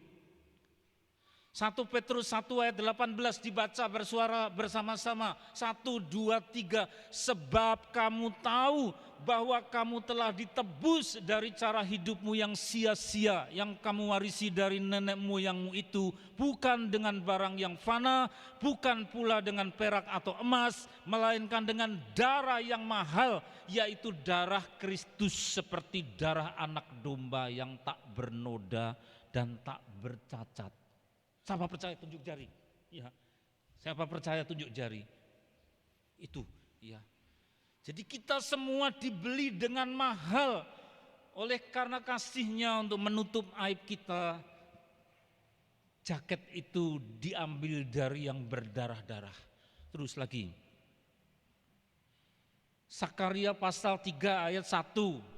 1 Petrus 1 ayat 18 dibaca bersuara bersama-sama. 1, 2, 3. Sebab kamu tahu bahwa kamu telah ditebus dari cara hidupmu yang sia-sia, yang kamu warisi dari nenek moyangmu itu, bukan dengan barang yang fana, bukan pula dengan perak atau emas, melainkan dengan darah yang mahal, yaitu darah Kristus, seperti darah anak domba yang tak bernoda dan tak bercacat. Siapa percaya tunjuk jari? Ya. Siapa percaya tunjuk jari? Itu, ya. Jadi kita semua dibeli dengan mahal oleh karena kasihnya untuk menutup aib kita. Jaket itu diambil dari yang berdarah-darah. Terus lagi. Sakaria pasal 3 ayat 1.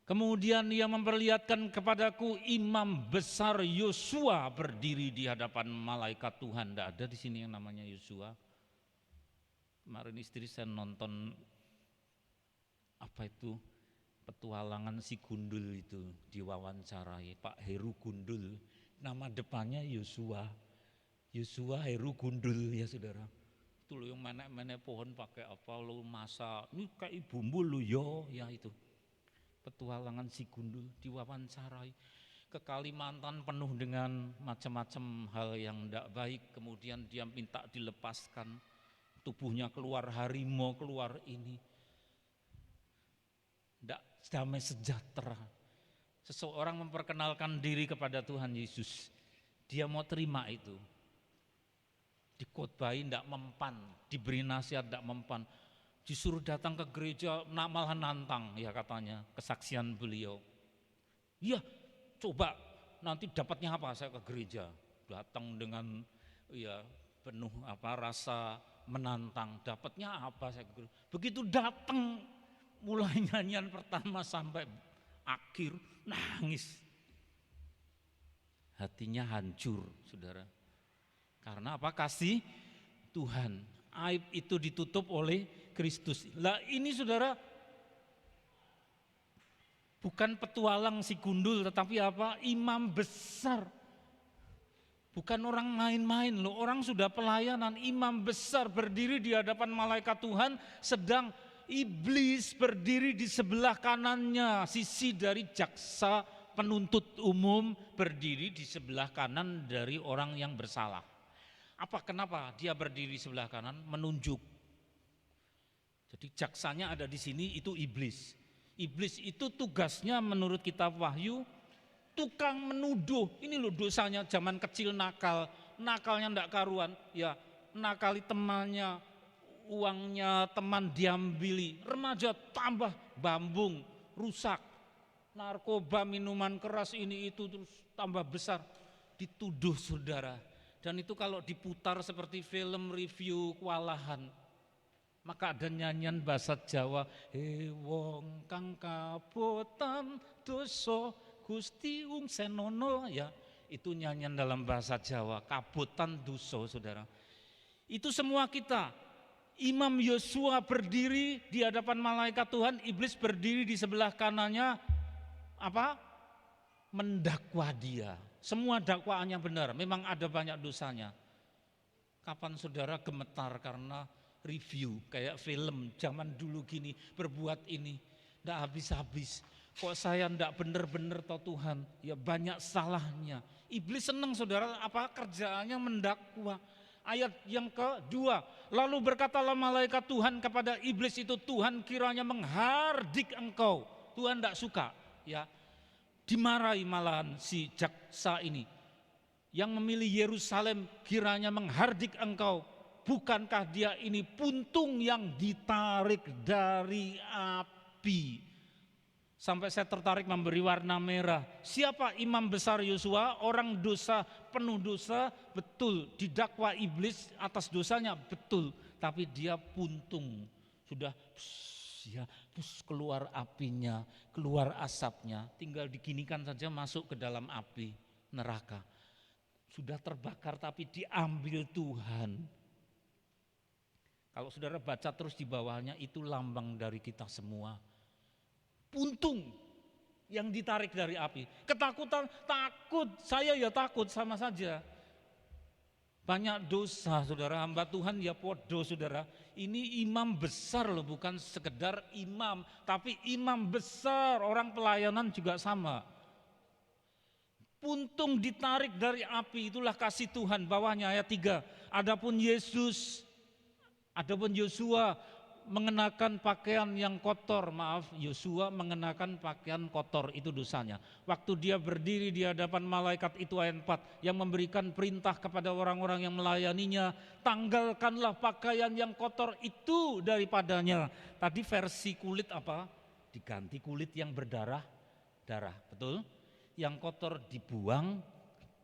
Kemudian ia memperlihatkan kepadaku imam besar Yosua berdiri di hadapan malaikat Tuhan. Tidak ada di sini yang namanya Yosua. Kemarin istri saya nonton apa itu petualangan si Gundul itu, diwawancarai Pak Heru Gundul. Nama depannya Yosua. Yosua Heru Gundul ya saudara. Itu loh yang menek-menek pohon pakai apa lo masak. Ini kayak bumbu lo yo ya itu. Petualangan si Gundul diwawancarai ke Kalimantan penuh dengan macam-macam hal yang tidak baik. Kemudian dia minta dilepaskan, tubuhnya keluar harimau, keluar ini. Tidak damai sejahtera. Seseorang memperkenalkan diri kepada Tuhan Yesus. Dia mau terima itu. Dikhotbahi tidak mempan, diberi nasihat tidak mempan. Disuruh datang ke gereja, malah nantang ya katanya, kesaksian beliau. Iya, coba nanti dapatnya apa saya ke gereja. Datang dengan ya penuh rasa menantang, dapatnya apa saya ke gereja. Begitu datang, mulai nyanyian pertama sampai akhir, nangis. Hatinya hancur, saudara. Karena apa? Kasih Tuhan. Aib itu ditutup oleh Kristus. Lah ini saudara bukan petualang si Gundul, tetapi apa? Imam besar. Bukan orang main-main loh, orang sudah pelayanan, imam besar berdiri di hadapan malaikat Tuhan, sedang iblis berdiri di sebelah kanannya, sisi dari jaksa penuntut umum berdiri di sebelah kanan dari orang yang bersalah. Kenapa dia berdiri sebelah kanan? Menunjuk. Jadi jaksanya ada di sini, itu iblis. Iblis itu tugasnya menurut kitab Wahyu, tukang menuduh. Ini loh dosanya zaman kecil nakal, nakalnya ndak karuan, ya nakali temannya, uangnya teman diambili, remaja tambah bambung, rusak, narkoba, minuman keras ini itu terus tambah besar, dituduh saudara. Dan itu kalau diputar seperti film review kewalahan, maka ada nyanyian bahasa Jawa, he wong kang kabotan dosa Gusti ung senono, ya itu nyanyian dalam bahasa Jawa, kabotan dosa saudara. Itu semua kita. Imam Yosua berdiri di hadapan malaikat Tuhan, iblis berdiri di sebelah kanannya, apa? Mendakwa dia. Semua dakwaannya benar, memang ada banyak dosanya. Kapan saudara gemetar karena review kayak film zaman dulu gini, berbuat ini ndak habis-habis. Kok saya ndak bener-bener toh Tuhan? Ya banyak salahnya. Iblis senang saudara, apa kerjaannya mendakwa. Ayat yang kedua, lalu berkatalah malaikat Tuhan kepada iblis itu, Tuhan kiranya menghardik engkau. Tuhan ndak suka, ya. Dimarahi malahan si jaksa ini yang memilih Yerusalem, kiranya menghardik engkau. Bukankah dia ini puntung yang ditarik dari api? Sampai saya tertarik memberi warna merah. Siapa imam besar Yosua? Orang dosa, penuh dosa, betul. Didakwa iblis atas dosanya, betul. Tapi dia puntung, sudah ya, keluar apinya, keluar asapnya, tinggal diginikan saja masuk ke dalam api neraka. Sudah terbakar tapi diambil Tuhan. Kalau saudara baca terus di bawahnya, itu lambang dari kita semua. Puntung yang ditarik dari api. Ketakutan, takut, saya ya takut sama saja. Banyak dosa saudara, hamba Tuhan ya podo saudara. Ini imam besar loh, bukan sekedar imam, tapi imam besar, orang pelayanan juga sama. Puntung ditarik dari api, itulah kasih Tuhan. Bawahnya ayat 3. Adapun Yosua mengenakan pakaian yang kotor, Yosua mengenakan pakaian kotor, itu dosanya. Waktu dia berdiri di hadapan malaikat itu ayat 4, yang memberikan perintah kepada orang-orang yang melayaninya, tanggalkanlah pakaian yang kotor itu daripadanya. Tadi versi kulit apa? Diganti kulit yang berdarah, betul? Yang kotor dibuang,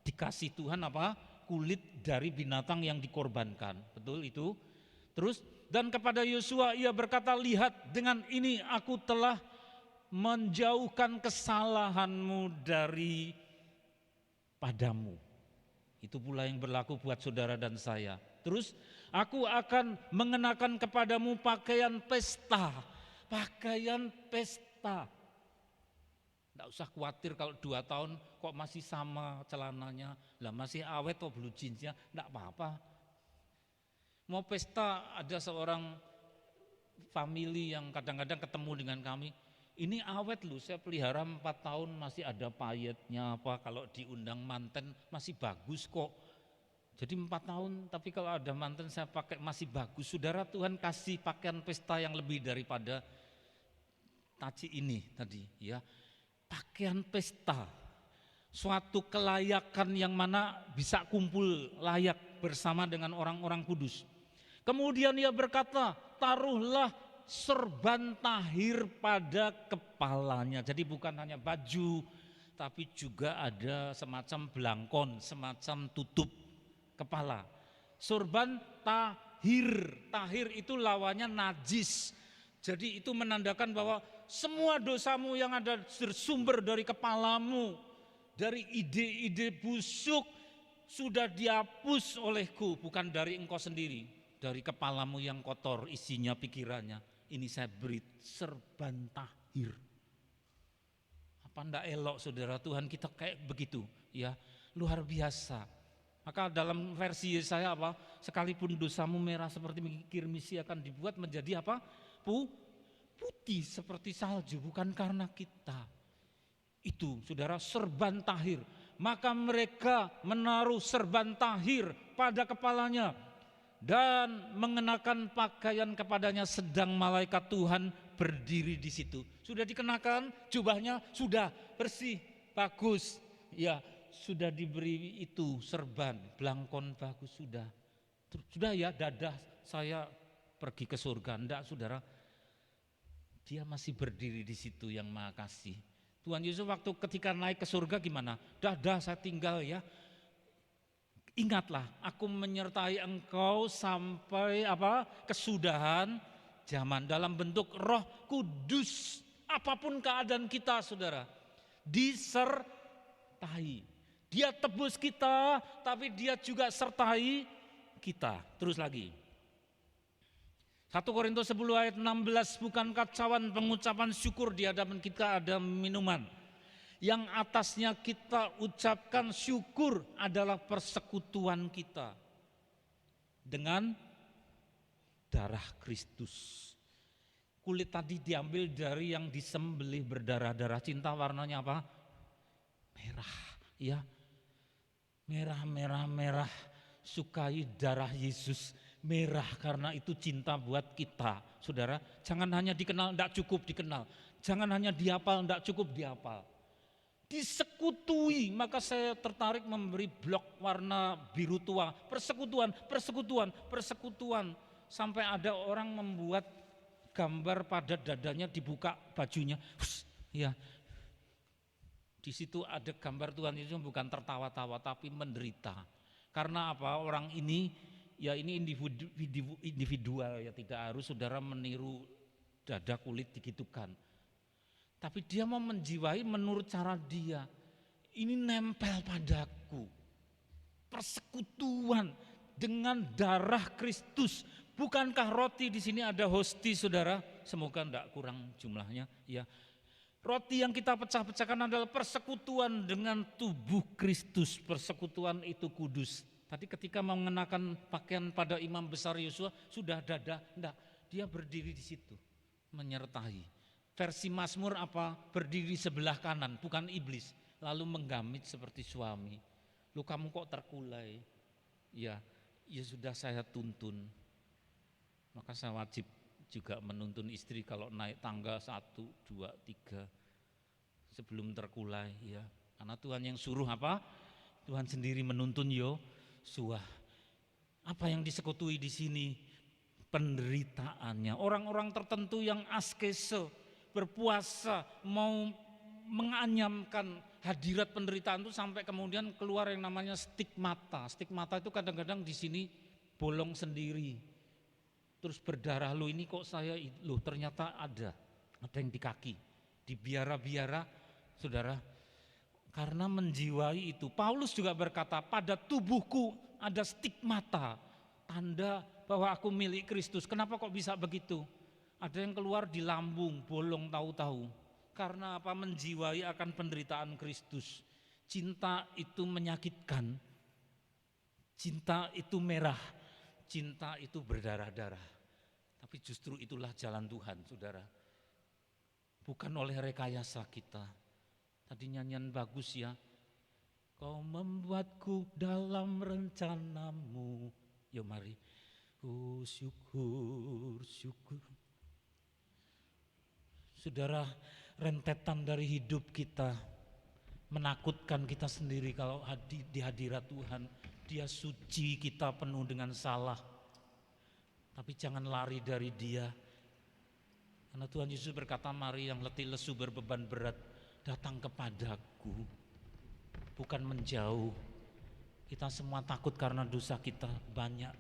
dikasih Tuhan apa? Kulit dari binatang yang dikorbankan, betul itu? Terus, dan kepada Yosua ia berkata, lihat dengan ini aku telah menjauhkan kesalahanmu dari padamu. Itu pula yang berlaku buat saudara dan saya. Terus, aku akan mengenakan kepadamu pakaian pesta. Pakaian pesta. Tidak usah khawatir kalau 2 tahun kok masih sama celananya, lah masih awet atau blue jeansnya, tidak apa-apa. Mau pesta, ada seorang family yang kadang-kadang ketemu dengan kami, ini awet loh, saya pelihara 4 tahun masih ada payetnya apa, kalau diundang manten masih bagus kok. Jadi 4 tahun tapi kalau ada manten saya pakai masih bagus. Saudara, Tuhan kasih pakaian pesta yang lebih daripada taci ini tadi ya. Pakaian pesta, suatu kelayakan yang mana bisa kumpul layak bersama dengan orang-orang kudus. Kemudian ia berkata, taruhlah serban tahir pada kepalanya. Jadi bukan hanya baju, tapi juga ada semacam belangkon, semacam tutup kepala. Serban tahir, tahir itu lawannya najis. Jadi itu menandakan bahwa semua dosamu yang ada bersumber dari kepalamu, dari ide-ide busuk sudah dihapus olehku, bukan dari engkau sendiri. Dari kepalamu yang kotor isinya pikirannya, ini saya beri serban tahir. Apa ndak elok saudara, Tuhan kita kayak begitu ya, luar biasa. Maka dalam versi Yesaya apa, sekalipun dosamu merah seperti kirmisi akan dibuat menjadi apa, putih seperti salju, bukan karena kita. Itu saudara, serban tahir. Maka mereka menaruh serban tahir pada kepalanya dan mengenakan pakaian kepadanya, sedang malaikat Tuhan berdiri di situ. Sudah dikenakan jubahnya, sudah bersih, bagus. Ya, sudah diberi itu serban, belangkon bagus sudah. Sudah ya, dadah saya pergi ke surga. Enggak, saudara. Dia masih berdiri di situ yang Maha Kasih. Tuhan Yesus waktu ketika naik ke surga gimana? Dadah saya tinggal ya. Ingatlah, aku menyertai engkau sampai kesudahan zaman dalam bentuk Roh Kudus. Apapun keadaan kita, saudara, disertai. Dia tebus kita, tapi dia juga sertai kita. Terus lagi. 1 Korintus 10 ayat 16, bukan kacauan pengucapan syukur di hadapan kita ada minuman. Yang atasnya kita ucapkan syukur adalah persekutuan kita dengan darah Kristus. Kulit tadi diambil dari yang disembelih berdarah-darah. Cinta warnanya apa? Merah, ya. Merah, merah, merah. Sukai darah Yesus. Merah karena itu cinta buat kita. Saudara, jangan hanya dikenal, tidak cukup dikenal. Jangan hanya dihafal, tidak cukup dihafal. Disekutui, maka saya tertarik memberi blok warna biru tua. Persekutuan, persekutuan, persekutuan. Sampai ada orang membuat gambar pada dadanya, dibuka bajunya. Ya, di situ ada gambar Tuhan Yesus bukan tertawa-tawa tapi menderita. Karena apa? Orang ini, ya ini individual ya, tidak harus saudara meniru dada kulit digitukan. Tapi dia mau menjiwai menurut cara dia. Ini nempel padaku. Persekutuan dengan darah Kristus. Bukankah roti di sini ada hosti, saudara? Semoga tidak kurang jumlahnya. Ya, roti yang kita pecah-pecahkan adalah persekutuan dengan tubuh Kristus. Persekutuan itu kudus. Tadi ketika mengenakan pakaian pada imam besar Yosua sudah dada, enggak, dia berdiri di situ menyertai. Versi Mazmur apa? Berdiri sebelah kanan, bukan iblis, lalu menggamit seperti suami. Lu kamu kok terkulai? Ya, ya sudah saya tuntun. Maka saya wajib juga menuntun istri kalau naik tangga 1, 2, 3 sebelum terkulai ya. Karena Tuhan yang suruh apa? Tuhan sendiri menuntun Yosua. Apa yang disekutui di sini? Penderitaannya. Orang-orang tertentu yang askese, berpuasa, mau menganyamkan hadirat penderitaan itu sampai kemudian keluar yang namanya stigmata. Stigmata itu kadang-kadang di sini bolong sendiri. Terus berdarah, loh ini kok saya, loh ternyata ada yang di kaki, di biara-biara, saudara. Karena menjiwai itu, Paulus juga berkata, pada tubuhku ada stigmata, tanda bahwa aku milik Kristus. Kenapa kok bisa begitu? Ada yang keluar di lambung, bolong tahu-tahu. Karena apa? Menjiwai akan penderitaan Kristus. Cinta itu menyakitkan. Cinta itu merah. Cinta itu berdarah-darah. Tapi justru itulah jalan Tuhan, saudara. Bukan oleh rekayasa kita. Tadi nyanyian bagus ya. Kau membuatku dalam rencanamu. Yo mari. Oh syukur, syukur. Saudara, rentetan dari hidup kita menakutkan kita sendiri kalau di hadirat Tuhan. Dia suci, kita penuh dengan salah. Tapi jangan lari dari dia. Karena Tuhan Yesus berkata, mari yang letih lesu berbeban berat datang kepadaku. Bukan menjauh. Kita semua takut karena dosa kita banyak.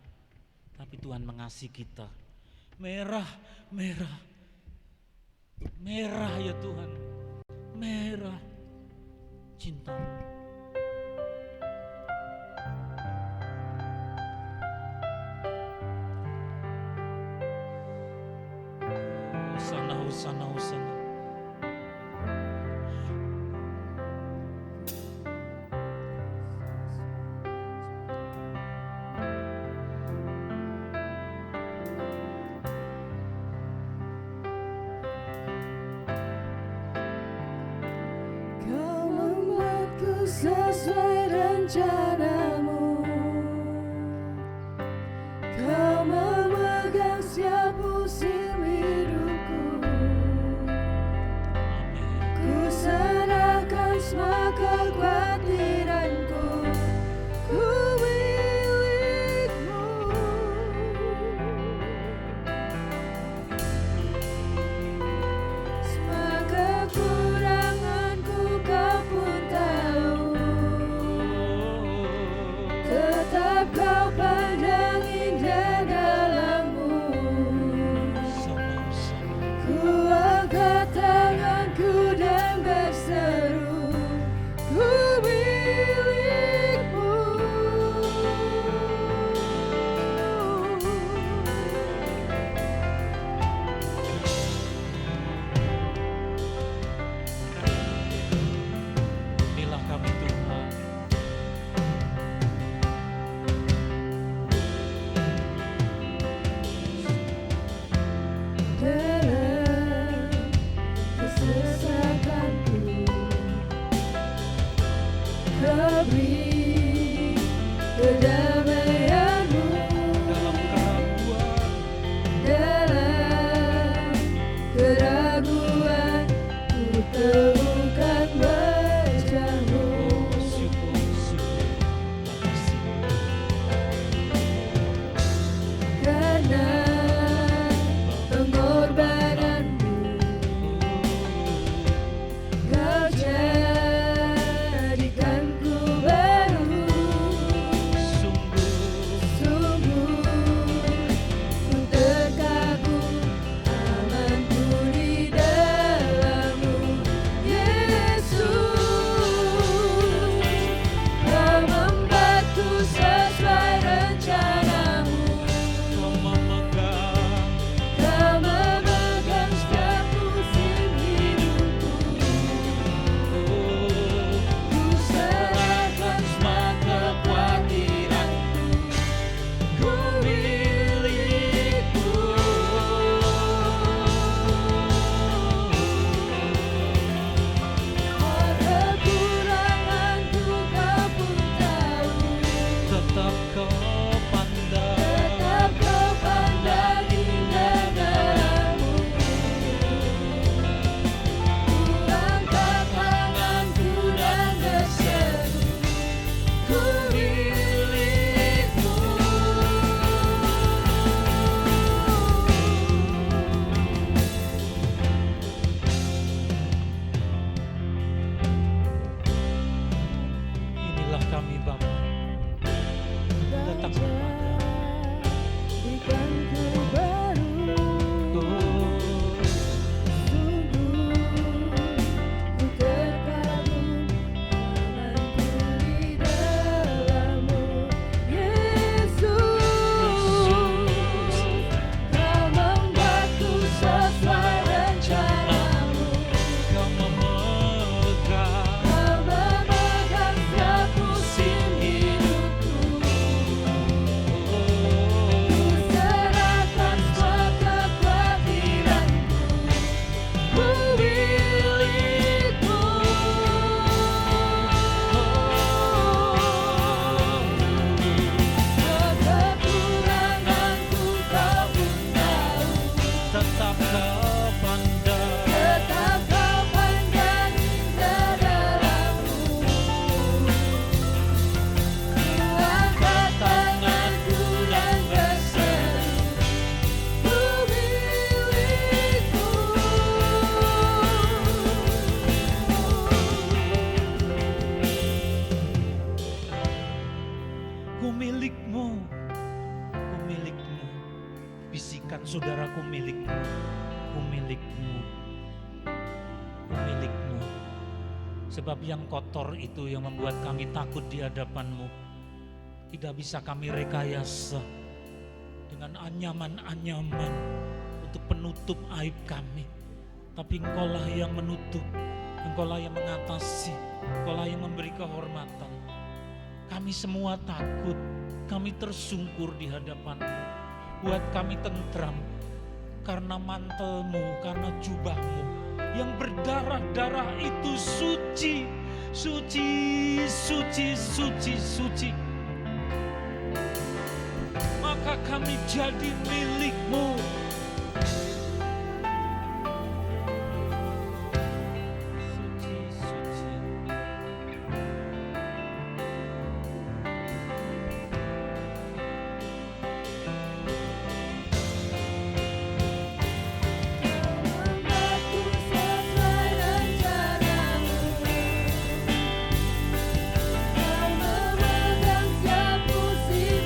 Tapi Tuhan mengasihi kita. Merah, merah. Merah ya Tuhan, merah cinta-Mu. Hosana, hosana, hosana. Sesuai rencanamu, kau memegang setiap musim hidupku. Tetap kau pandang indah dalammu. Ku angkat tanganku dan berseru, ku milikmu. Inilah kami Tuhan. Dalam kesesakanku, kau beri kedamaianmu. Dalam keraguan, Dalam keraguan, ku temukan wajahmu. syukur, makasih. Karena pengorbananmu, kau jadikanku baru. Sungguh ku terkagum, amanku di dalammu. Yesus, kau membuatku sesuai rencanamu. Kau memegang Kau memegang setiap musim hidupku. Ku serahkan semua kekhawatiranku, ku milikmu. Harta kekuranganku kau pun tahu. tetap kau pandang. Tetap kau pandang indah dalammu. Ku angkat tanganku dan berseru, ku milikmu. Inilah kami Bapa. Datang kepada Jadikanku baru. Sungguh ku terkagum, amanku di dalammu. Yesus, kau membuatku sesuai rencanamu. Kau memegang Kau memegang setiap musim hidupku. Ku serahkan semua kekhawatiranku, ku milikmu. Kekuranganku kau pun tahu. tetap kau pandang. Tetap kau pandang indah dalammu. Ku angkat tanganku dan berseru, ku milikmu. Ku milikmu, ku milikmu. Bisikan saudaraku milikmu, ku milikmu, ku milikmu. Sebab yang kotor itu yang membuat kami takut di hadapanmu. Tidak bisa kami rekayasa dengan anyaman-anyaman untuk penutup aib kami. Tapi Engkaulah yang menutup, Engkaulah yang mengatasi, Engkaulah yang memberi kehormatan. Kami semua takut, kami tersungkur di hadapan-Mu. Buat kami tentram karena mantelmu, karena jubahmu yang berdarah-darah itu suci, suci, suci, suci, suci. Maka kami jadi milik-Mu. Suci, suci. Membuatku sesuai rencanamu. Kau memegang setiap musim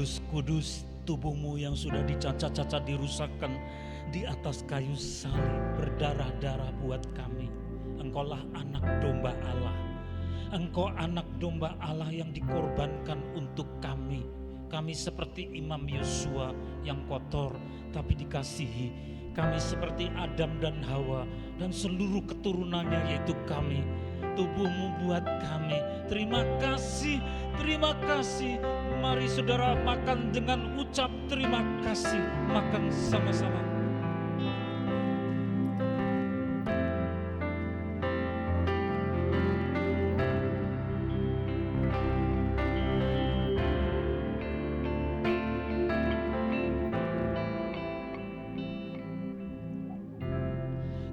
Kudus, kudus, tubuhmu yang sudah dicacat-cacat dirusakkan di atas kayu salib berdarah-darah buat kami. Engkaulah anak domba Allah. Engkau anak domba Allah yang dikorbankan untuk kami. Kami seperti Imam Yosua yang kotor tapi dikasihi. Kami seperti Adam dan Hawa dan seluruh keturunannya yaitu kami. Tubuhmu buat kami. Terima kasih, terima kasih. Mari saudara makan dengan ucap terima kasih. Makan sama-sama.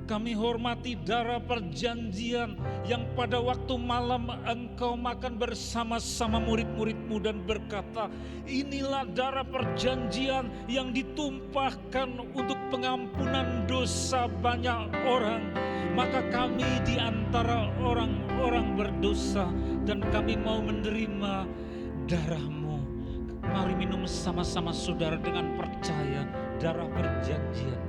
Kami hormati darah perjanjian yang pada waktu malam engkau makan bersama-sama murid-muridmu dan berkata, inilah darah perjanjian yang ditumpahkan untuk pengampunan dosa banyak orang. Maka kami di antara orang-orang berdosa dan kami mau menerima darahmu. Mari minum sama-sama saudara dengan percaya darah perjanjian.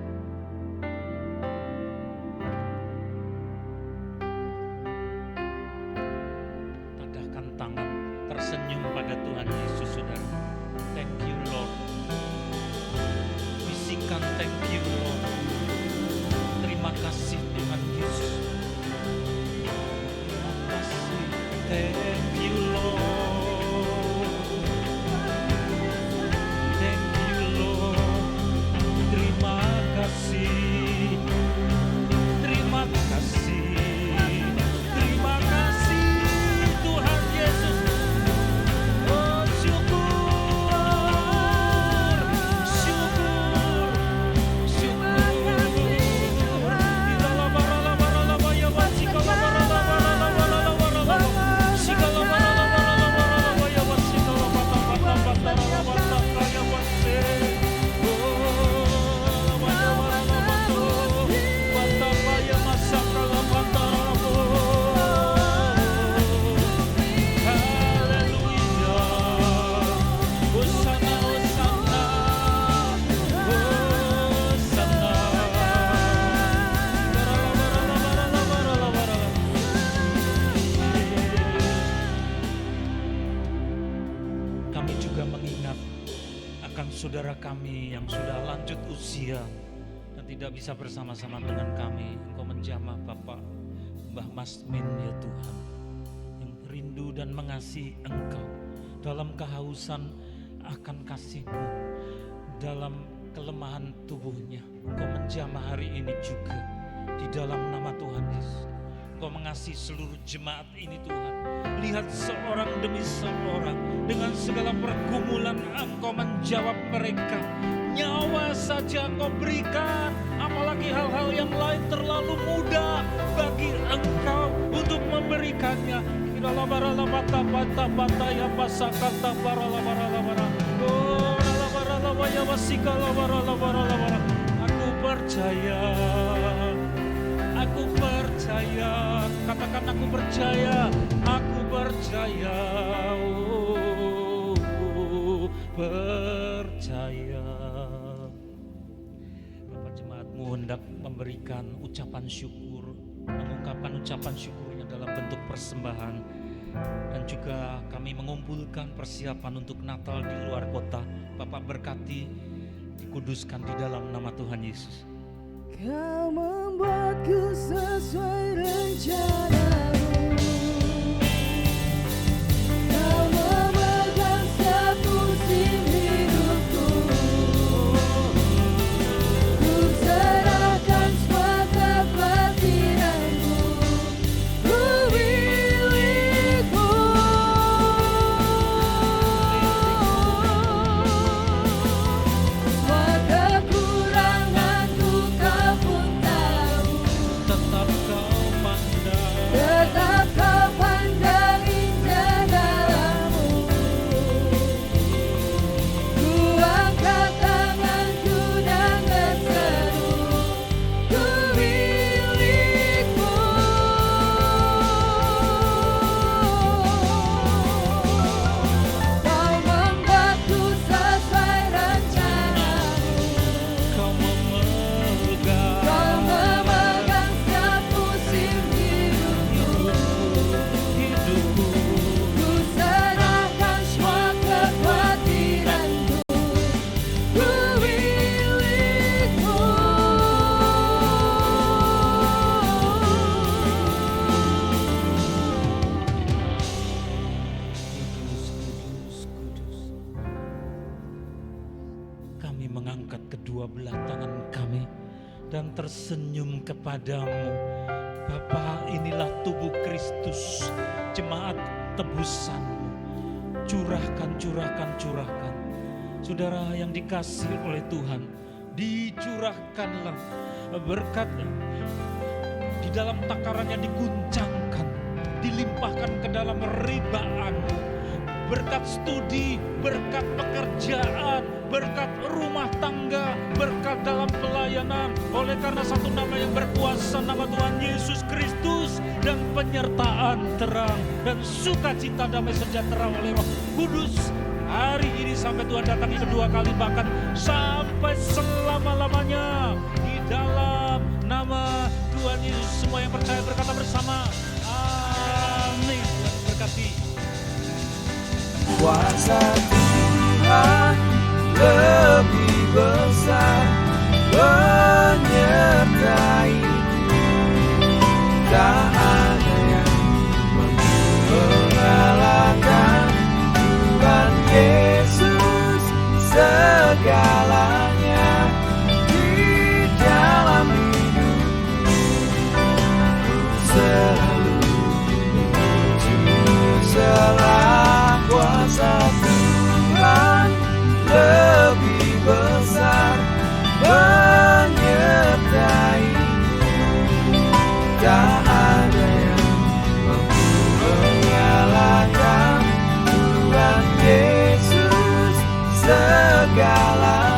Tersenyum pada Tuhan Yesus, saudara. Thank you Lord. Bisikan thank you Lord. Terima kasih Tuhan Yesus. Terima kasih. Thank you Lord. Thank you Lord. Terima kasih. Terima kasih. Terima kasih Tuhan Yesus. Saudara kami yang sudah lanjut usia dan tidak bisa bersama-sama dengan kami, Engkau menjamah Bapak Mbah Masmin ya Tuhan, yang rindu dan mengasihi Engkau dalam kehausan akan kasih-Mu, dalam kelemahan tubuhnya. Engkau menjamah hari ini juga di dalam nama Tuhan Yesus. Engkau mengasihi seluruh jemaat ini Tuhan. Lihat seorang demi seorang dengan segala pergumulan Engkau menjawab mereka. Nyawa saja Engkau berikan, apalagi hal-hal yang lain terlalu mudah bagi Engkau untuk memberikannya. Aku percaya. Aku percaya, katakan aku percaya, percaya. Bapak jemaatmu hendak memberikan ucapan syukur, mengungkapkan ucapan syukurnya dalam bentuk persembahan. Dan juga kami mengumpulkan persiapan untuk Natal di luar kota. Bapak berkati, dikuduskan di dalam nama Tuhan Yesus. Kau membuatku sesuai rencanamu. Kau memegang setiap musim hidupku. Ku serahkan semua kebatilanmu. Ku milikmu. Semua kekuranganku Kau pun tahu. Tetap Kau pandang. kami mengangkat kedua belah tangan kami dan tersenyum kepadamu. Bapa, inilah tubuh Kristus, jemaat tebusanmu. Curahkan, curahkan, curahkan. Saudara yang dikasihi oleh Tuhan, dicurahkanlah berkat di dalam takarannya, diguncangkan, dilimpahkan ke dalam ribaanmu. Berkat studi, berkat pekerjaan, berkat rumah tangga, berkat dalam pelayanan. Oleh karena satu nama yang berkuasa, nama Tuhan Yesus Kristus, dan penyertaan terang dan sukacita damai sejahtera oleh Roh Kudus. Hari ini sampai Tuhan datangi kedua kali, bahkan sampai selama-lamanya. Di dalam nama Tuhan Yesus, semua yang percaya berkata bersama, amin. Tuhan berkati. Kuasa Tuhan lebih besar menyertaiku, tak ada yang mengalahkan Tuhan Yesus. Segalanya di dalam hidupku, ku selalu serah. Kuasa Tuhan lebih besar menyertaiku, tak ada yang mengalahkan Tuhan Yesus. Segala